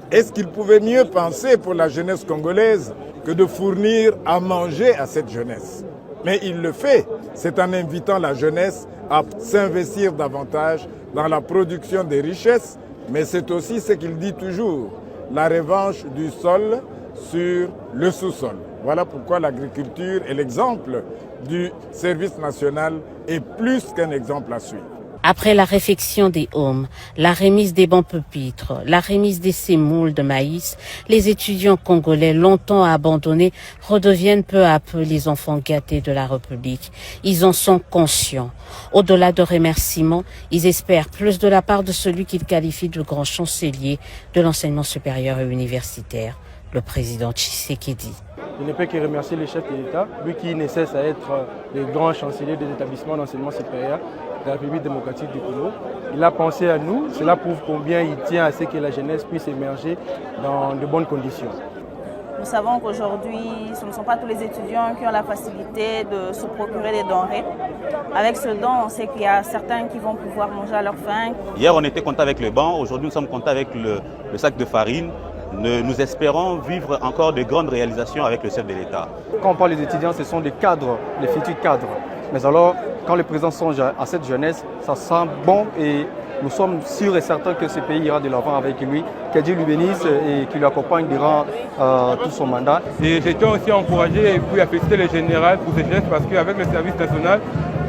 Est-ce qu'il pouvait mieux penser pour la jeunesse congolaise que de fournir à manger à cette jeunesse? Mais il le fait, c'est en invitant la jeunesse à s'investir davantage dans la production des richesses, mais c'est aussi ce qu'il dit toujours, la revanche du sol sur le sous-sol. Voilà pourquoi l'agriculture et l'exemple du service national est plus qu'un exemple à suivre. Après la réfection des homes, la remise des bancs pupitres, la remise des semoules de maïs, les étudiants congolais longtemps abandonnés redeviennent peu à peu les enfants gâtés de la République. Ils en sont conscients. Au-delà de remerciements, ils espèrent plus de la part de celui qu'ils qualifient de grand chancelier de l'enseignement supérieur et universitaire, le président Tshisekedi. Je ne peux que remercier le chef de l'État, lui qui ne cesse à être le grand chancelier des établissements d'enseignement supérieur de la République démocratique du Congo. Il a pensé à nous, cela prouve combien il tient à ce que la jeunesse puisse émerger dans de bonnes conditions. Nous savons qu'aujourd'hui, ce ne sont pas tous les étudiants qui ont la facilité de se procurer des denrées. Avec ce don, on sait qu'il y a certains qui vont pouvoir manger à leur faim. Hier, on était content avec le banc, aujourd'hui nous sommes contents avec le sac de farine. Nous espérons vivre encore de grandes réalisations avec le chef de l'État. Quand on parle des étudiants, ce sont des cadres, les futurs cadres. Mais alors, quand le président songe à cette jeunesse, ça sent bon et nous sommes sûrs et certains que ce pays ira de l'avant avec lui. Que Dieu lui bénisse et qu'il lui accompagne durant tout son mandat. Et j'étais aussi encouragé et puis à féliciter le général pour ce geste parce qu'avec le service national,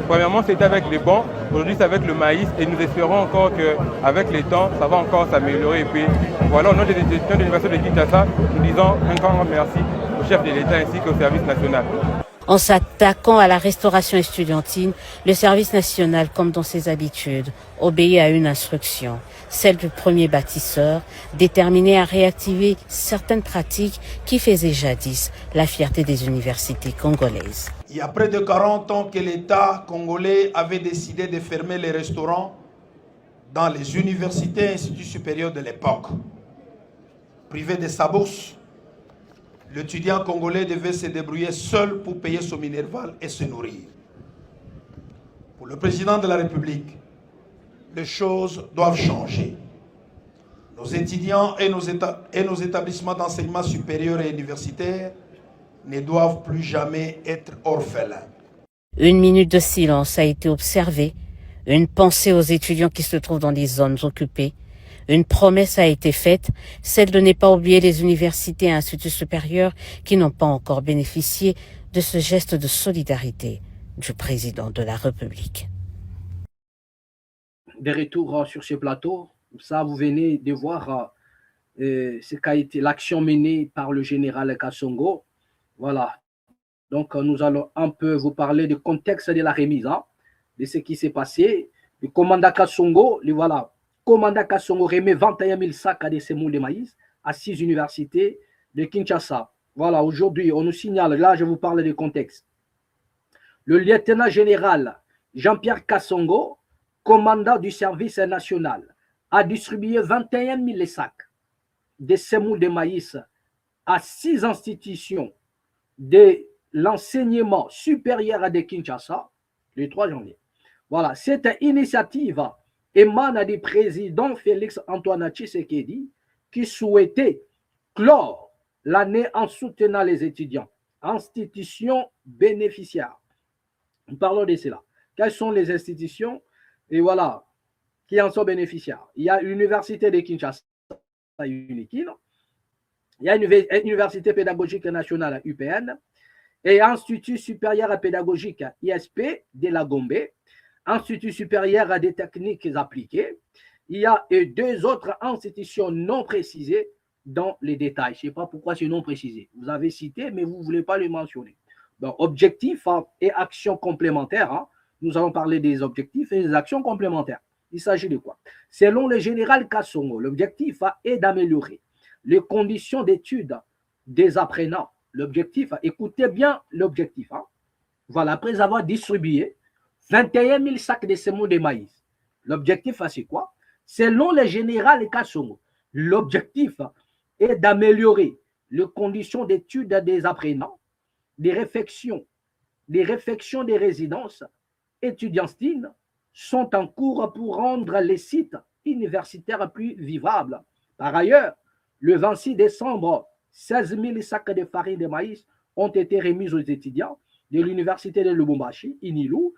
premièrement c'était avec les bancs, aujourd'hui c'est avec le maïs et nous espérons encore qu'avec les temps, ça va encore s'améliorer. Et puis voilà, au nom des étudiants de l'Université de Kinshasa, nous disons un grand merci au chef de l'État ainsi qu'au service national. En s'attaquant à la restauration estudiantine, le service national, comme dans ses habitudes, obéit à une instruction, celle du premier bâtisseur, déterminé à réactiver certaines pratiques qui faisaient jadis la fierté des universités congolaises. Il y a près de 40 ans que l'État congolais avait décidé de fermer les restaurants dans les universités et instituts supérieurs de l'époque. Privé de sa bourse, l'étudiant congolais devait se débrouiller seul pour payer son minerval et se nourrir. Pour le président de la République, les choses doivent changer. Nos étudiants et nos établissements d'enseignement supérieur et universitaire ne doivent plus jamais être orphelins. Une minute de silence a été observée, une pensée aux étudiants qui se trouvent dans des zones occupées. Une promesse a été faite, celle de ne pas oublier les universités et instituts supérieurs qui n'ont pas encore bénéficié de ce geste de solidarité du président de la République. De retour sur ce plateau, ça vous venez de voir ce qu'a été l'action menée par le général Kassongo. Voilà, Donc, nous allons un peu vous parler du contexte de la remise, hein, de ce qui s'est passé. Le commandant Kassongo, le voilà. Commandant Kassongo remet 21 000 sacs de semoule de maïs à 6 universités de Kinshasa. Voilà, aujourd'hui, on nous signale, là, je vous parle du contexte. Le lieutenant général Jean-Pierre Kassongo, commandant du service national, a distribué 21 000 sacs de semoule de maïs à 6 institutions de l'enseignement supérieur de Kinshasa le 3 janvier. Voilà, cette initiative émane du président Félix-Antoine Tshisekedi qui souhaitait clore l'année en soutenant les étudiants, institutions bénéficiaires. Nous parlons de cela. Quelles sont les institutions et voilà, qui en sont bénéficiaires? Il y a l'université de Kinshasa, UNIKIN, il y a l'université pédagogique nationale UPN et Institut supérieur pédagogique ISP de la Gombe, Institut supérieur des techniques appliquées. Il y a 2 autres institutions non précisées dans les détails. Je ne sais pas pourquoi c'est non précisé. Vous avez cité, mais vous ne voulez pas le mentionner. Donc, objectifs et actions complémentaires. Hein. Nous allons parler des objectifs et des actions complémentaires. Il s'agit de quoi? Selon le général Kassongo, l'objectif est d'améliorer les conditions d'études des apprenants. L'objectif, écoutez bien l'objectif. Hein. Voilà, après avoir distribué 21 000 sacs de semoule de maïs. L'objectif, c'est quoi? Selon le général Kassongo, l'objectif est d'améliorer les conditions d'études des apprenants, des réflexions des résidences étudiantines sont en cours pour rendre les sites universitaires plus vivables. Par ailleurs, le 26 décembre, 16 000 sacs de farine de maïs ont été remis aux étudiants de l'université de Lubumbashi, INILU,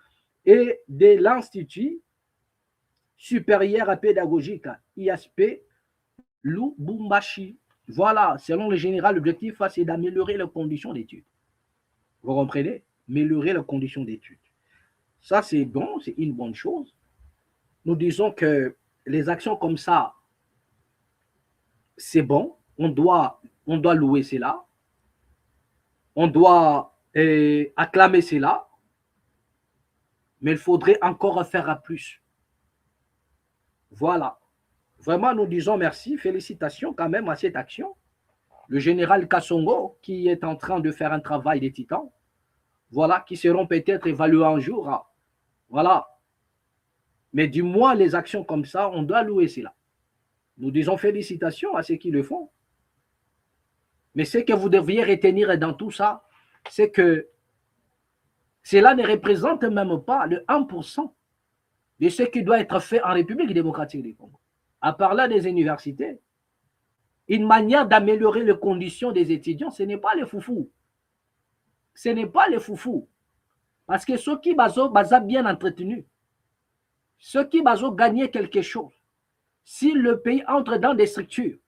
et de l'Institut supérieur pédagogique, ISP, Lubumbashi. Voilà, selon le général, l'objectif, c'est d'améliorer les conditions d'études. Vous comprenez? Améliorer les conditions d'études. Ça, c'est bon, c'est une bonne chose. Nous disons que les actions comme ça, c'est bon. On doit louer cela. On doit acclamer cela. Mais il faudrait encore faire plus. Voilà. Vraiment, nous disons merci, félicitations quand même à cette action. Le général Kassongo, qui est en train de faire un travail de titan, voilà, qui seront peut-être évalués un jour. Hein. Voilà. Mais du moins, les actions comme ça, on doit louer cela. Nous disons félicitations à ceux qui le font. Mais ce que vous devriez retenir dans tout ça, c'est que cela ne représente même pas le 1% de ce qui doit être fait en République démocratique du Congo. À part là des universités, une manière d'améliorer les conditions des étudiants, ce n'est pas les foufous. Ce n'est pas les foufous. Parce que ceux qui sont bien entretenus, ceux qui ont gagné quelque chose, si le pays entre dans des structures,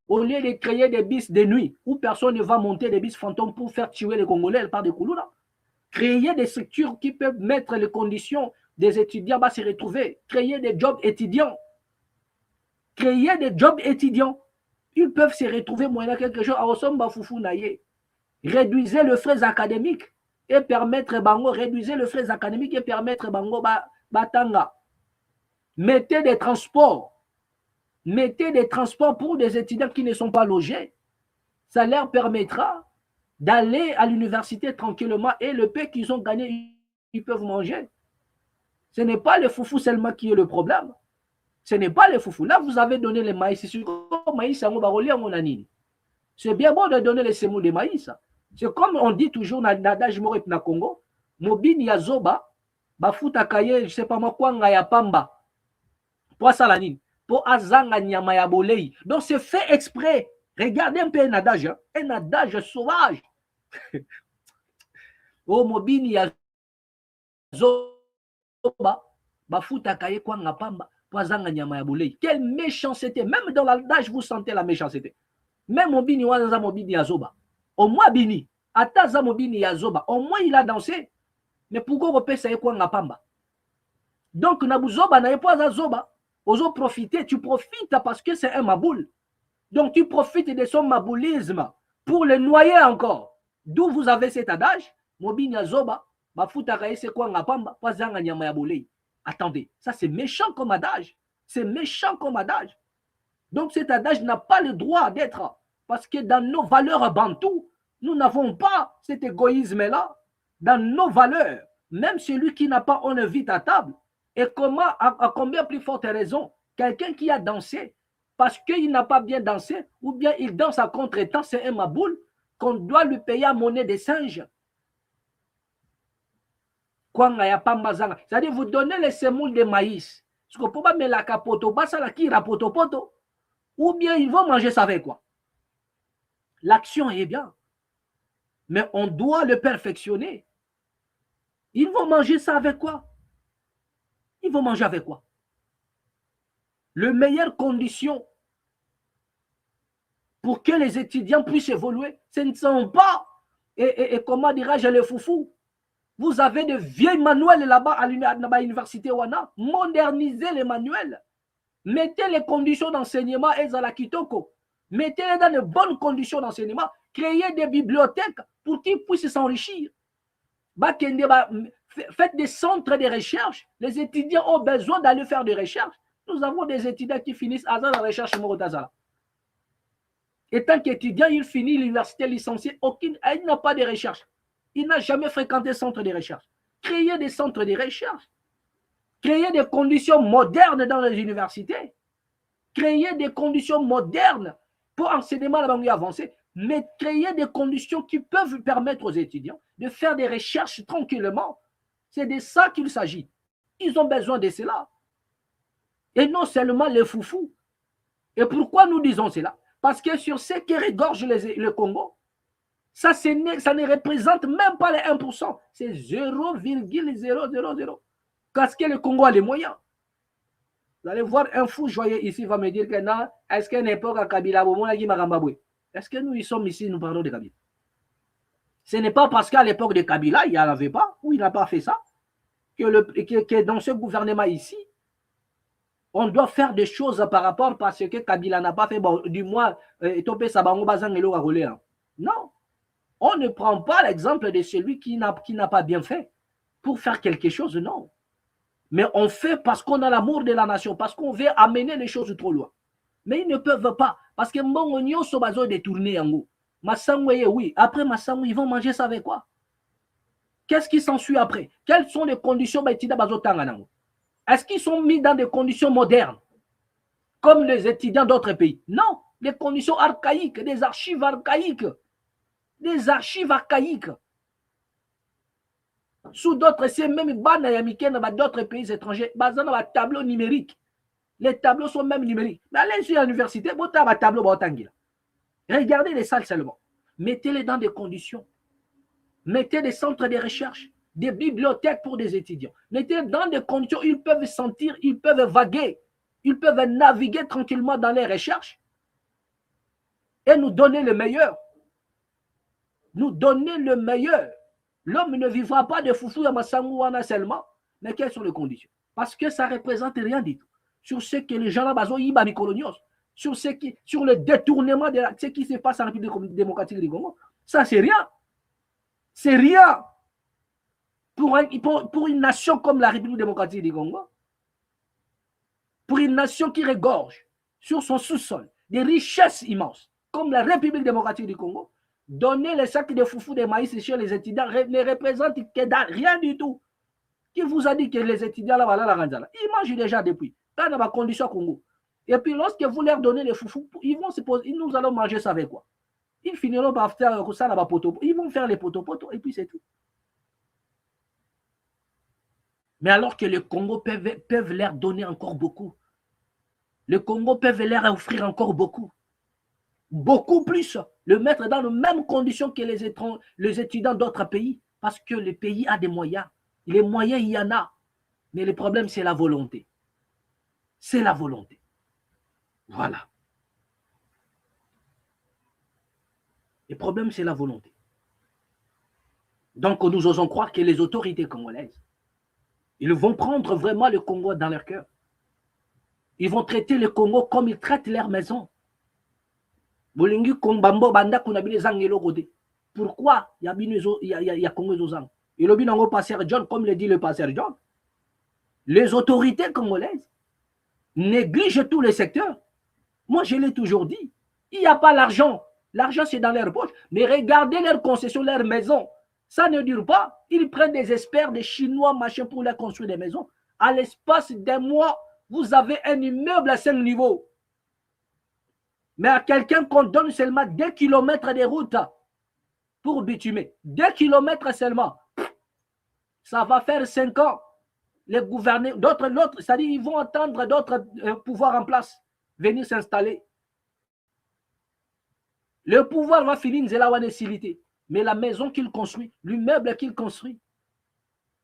au lieu de créer des bis de nuit, où personne ne va monter des bis fantômes pour faire tuer les Congolais par des couloirs, créer des structures qui peuvent mettre les conditions des étudiants à se retrouver, créer des jobs étudiants. Créer des jobs étudiants. Ils peuvent se retrouver moyennant quelque chose à Osomba Foufou Naye. Réduisez le frais académique et permettre Bango, réduisez le frais académique et permettre Bango Batanga. Mettez des transports pour des étudiants qui ne sont pas logés. Ça leur permettra d'aller à l'université tranquillement et le pain qu'ils ont gagné, ils peuvent manger. Ce n'est pas le foufou seulement qui est le problème. Ce n'est pas les foufous. Là, vous avez donné les maïs. C'est bien bon de donner les semoule de maïs. C'est comme on dit toujours dans l'adage Morep na Congo, Mobini ya zoba, bafuta kaye, je sais pas moi, quoi, ya pamba. Pour ça, la nine. Pour azanga nyama ya bolei. Donc, c'est fait exprès. Regardez un peu un adage sauvage. Oh, Mobini ya zoba, bafuta kaye, quoi, ya pamba. Quelle méchanceté. Même dans l'adage, vous sentez la méchanceté. Même Mobini Waza Mobini Yazoba. Au moins Bini. Ataza Mobini Yazoba. Au moins il a dansé. Mais pourquoi on peut ça quoi ngapamba? Donc Nabuzoba n'a pas Azoba. Ozo profiter. Tu profites parce que c'est un maboule. Donc tu profites de son maboulisme pour le noyer encore. D'où vous avez cet adage, Mobini Azoba, Bafutarae c'est quoi Ngapamba, Pazanga Nyama Bolei. Attendez, ça c'est méchant comme adage. C'est méchant comme adage. Donc cet adage n'a pas le droit d'être, parce que dans nos valeurs bantoues, nous n'avons pas cet égoïsme-là. Dans nos valeurs, même celui qui n'a pas, on invite à table. Et comment, à combien plus forte raison, quelqu'un qui a dansé, parce qu'il n'a pas bien dansé, ou bien il danse à contre-temps, c'est un maboule, qu'on doit lui payer à monnaie des singes. C'est-à-dire, vous donnez les semoules de maïs. Parce qu'on peut pas mettre la capoto, pas ça la qui rapoto. Ou bien ils vont manger ça avec quoi? L'action est bien. Mais on doit le perfectionner. Ils vont manger ça avec quoi? Ils vont manger avec quoi? Les meilleures conditions pour que les étudiants puissent évoluer, ce ne sont pas, et comment dirais-je, les foufous. Vous avez de vieilles manuels là-bas à l'université Wana. Modernisez les manuels. Mettez les conditions d'enseignement et à la Kitoko. Mettez-les dans de bonnes conditions d'enseignement. Créez des bibliothèques pour qu'ils puissent s'enrichir. Faites des centres de recherche. Les étudiants ont besoin d'aller faire des recherches. Nous avons des étudiants qui finissent à la recherche Morotazala. Et tant qu'étudiant, il finit l'université licencié, il n'a pas de recherche. Il n'a jamais fréquenté un centre de recherche. Créez des centres de recherche. Créez des conditions modernes dans les universités. Créez des conditions modernes pour enseignement à la langue avancée. Mais créer des conditions qui peuvent permettre aux étudiants de faire des recherches tranquillement. C'est de ça qu'il s'agit. Ils ont besoin de cela. Et non seulement les foufous. Et pourquoi nous disons cela? Parce que sur ce qui regorge le Congo, ça ne représente même pas les 1%. C'est 0,000. Parce que le Congo a les moyens. Vous allez voir un fou joyeux ici va me dire que non, est-ce qu'à une époque à Kabila, est-ce que nous y sommes ici, nous parlons de Kabila? Ce n'est pas parce qu'à l'époque de Kabila, il n'y en avait pas, ou il n'a pas fait ça, que dans ce gouvernement ici, on doit faire des choses par rapport parce que Kabila n'a pas fait, bon, du moins, non. On ne prend pas l'exemple de celui qui n'a pas bien fait pour faire quelque chose, non. Mais on fait parce qu'on a l'amour de la nation, parce qu'on veut amener les choses trop loin. Mais ils ne peuvent pas, parce que Mbongonyo sont besoin de tourner en haut. Massangwe, oui. Après Massangwe, ils vont manger ça avec quoi? Qu'est-ce qui s'ensuit après? Quelles sont les conditions? Est-ce qu'ils sont mis dans des conditions modernes, comme les étudiants d'autres pays? Non, des conditions archaïques, des archives archaïques. Des archives archaïques. Sous d'autres, c'est même d'autres pays étrangers, basés dans un tableau numérique. Les tableaux sont même numériques. Mais allez sur l'université, vous avez un tableau. Regardez les salles seulement. Mettez-les dans des conditions. Mettez des centres de recherche, des bibliothèques pour des étudiants. Mettez-les dans des conditions où ils peuvent sentir, ils peuvent vaguer, ils peuvent naviguer tranquillement dans les recherches et nous donner le meilleur. Nous donner le meilleur. L'homme ne vivra pas de foufou à Massangouana seulement, mais quelles sont les conditions? Parce que ça ne représente rien du tout. Sur ce que les gens là-bas ont sur le détournement de ce qui se passe en République démocratique du Congo, ça c'est rien. C'est rien. Pour une nation comme la République démocratique du Congo, pour une nation qui regorge sur son sous-sol des richesses immenses, comme la République démocratique du Congo, donner les sacs de foufou de maïs chez les étudiants ne représente que rien du tout. Qui vous a dit que les étudiants là-bas, ils mangent déjà depuis. Quand on a condition Congo. Et puis lorsque vous leur donnez les foufous, ils vont se poser, nous allons manger ça avec quoi? Ils finiront par faire ça là-bas poto. Ils vont faire les poto et puis c'est tout. Mais alors que le Congo peuvent leur donner encore beaucoup. Le Congo peuvent leur offrir encore beaucoup. Beaucoup plus. Le mettre dans les mêmes conditions que les étudiants d'autres pays. Parce que le pays a des moyens. Les moyens, il y en a. Mais le problème, c'est la volonté. C'est la volonté. Voilà. Le problème, c'est la volonté. Donc, nous osons croire que les autorités congolaises, ils vont prendre vraiment le Congo dans leur cœur. Ils vont traiter le Congo comme ils traitent leur maison. Pourquoi il y a Congo Zozang? Et le binango pasteur John, comme le dit le pasteur John, les autorités congolaises négligent tous les secteurs. Moi, je l'ai toujours dit. Il n'y a pas l'argent. L'argent, c'est dans leur poche. Mais regardez leurs concessions, leurs maisons. Ça ne dure pas. Ils prennent des experts, des Chinois, machin, pour leur construire des maisons. À l'espace d'un mois, vous avez un immeuble à 5 niveaux. Mais à quelqu'un qu'on donne seulement 2 kilomètres de route pour bitumer. 2 kilomètres seulement. Ça va faire 5 ans. Les gouverneurs, d'autres, c'est-à-dire ils vont attendre d'autres pouvoirs en place venir s'installer. Le pouvoir va finir Nzelawane Silité. Mais la maison qu'il construit, l'immeuble qu'il construit,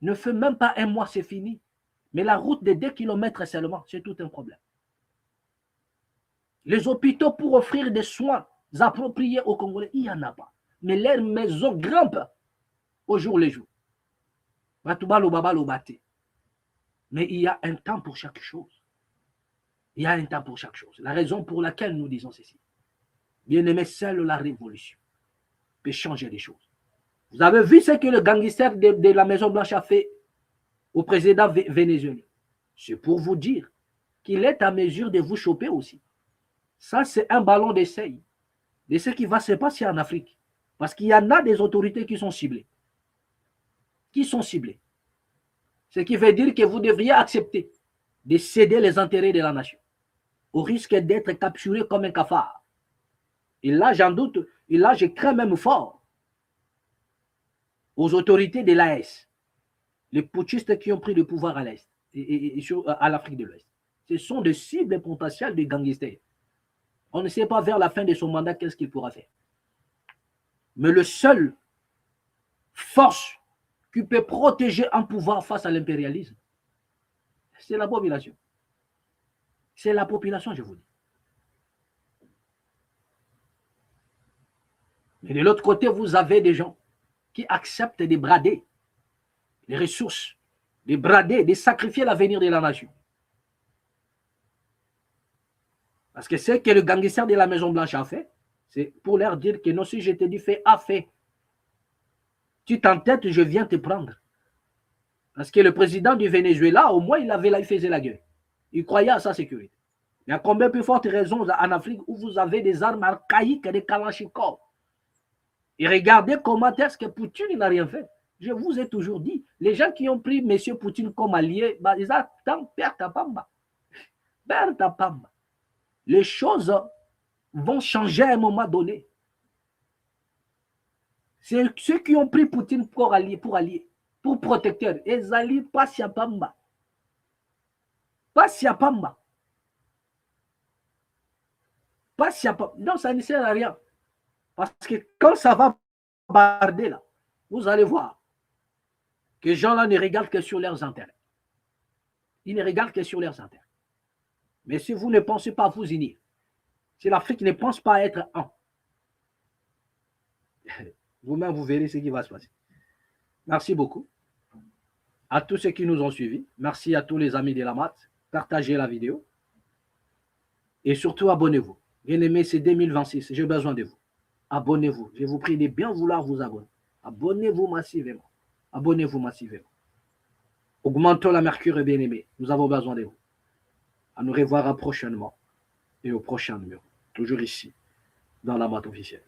ne fait même pas un mois, c'est fini. Mais la route de 2 kilomètres seulement, c'est tout un problème. Les hôpitaux pour offrir des soins appropriés aux Congolais, il n'y en a pas. Mais leurs maisons grimpent au jour le jour. Mais il y a un temps pour chaque chose. Il y a un temps pour chaque chose. La raison pour laquelle nous disons ceci. Bien-aimé, seule la révolution peut changer les choses. Vous avez vu ce que le gangster de la Maison Blanche a fait au président vénézuélien. C'est pour vous dire qu'il est à mesure de vous choper aussi. Ça, c'est un ballon d'essai de ce qui va se passer en Afrique. Parce qu'il y en a des autorités qui sont ciblées. Qui sont ciblées. Ce qui veut dire que vous devriez accepter de céder les intérêts de la nation au risque d'être capturé comme un cafard. Et là, j'en doute, et là, je crains même fort aux autorités de l'AS, les putschistes qui ont pris le pouvoir à l'Est et à l'Afrique de l'Ouest. Ce sont des cibles potentielles des gangsters. On ne sait pas vers la fin de son mandat qu'est-ce qu'il pourra faire. Mais le seul force qui peut protéger un pouvoir face à l'impérialisme, c'est la population. C'est la population, je vous dis. Mais de l'autre côté, vous avez des gens qui acceptent de brader les ressources, de brader, de sacrifier l'avenir de la nation. Parce que ce que le gangster de la Maison Blanche a fait, c'est pour leur dire que non, si je te dis fais, a fait. Tu t'entêtes, je viens te prendre. Parce que le président du Venezuela, au moins, il faisait la gueule. Il croyait à sa sécurité. Il y a combien plus forte raison en Afrique où vous avez des armes archaïques, des kalachnikovs. Et regardez comment est-ce que Poutine n'a rien fait. Je vous ai toujours dit, les gens qui ont pris M. Poutine comme allié, bah, ils attendent perte à Pamba. Perte à Pamba. Les choses vont changer à un moment donné. C'est ceux qui ont pris Poutine pour allié, pour protecteur. Ils allient pas à Pamba. Pas à Pamba. Pas à Pamba. Non, ça ne sert à rien. Parce que quand ça va barder là, vous allez voir que les gens-là ne regardent que sur leurs intérêts. Ils ne regardent que sur leurs intérêts. Mais si vous ne pensez pas vous unir, si l'Afrique ne pense pas être un, vous-même vous verrez ce qui va se passer. Merci beaucoup à tous ceux qui nous ont suivis. Merci à tous les amis de la MAT. Partagez la vidéo. Et surtout, abonnez-vous. Bien aimé, c'est 2026. J'ai besoin de vous. Abonnez-vous. Je vous prie de bien vouloir vous abonner. Abonnez-vous massivement. Abonnez-vous massivement. Augmentons la mercure, bien aimé. Nous avons besoin de vous. À nous revoir prochainement et au prochain numéro. Toujours ici, dans la MAT officielle.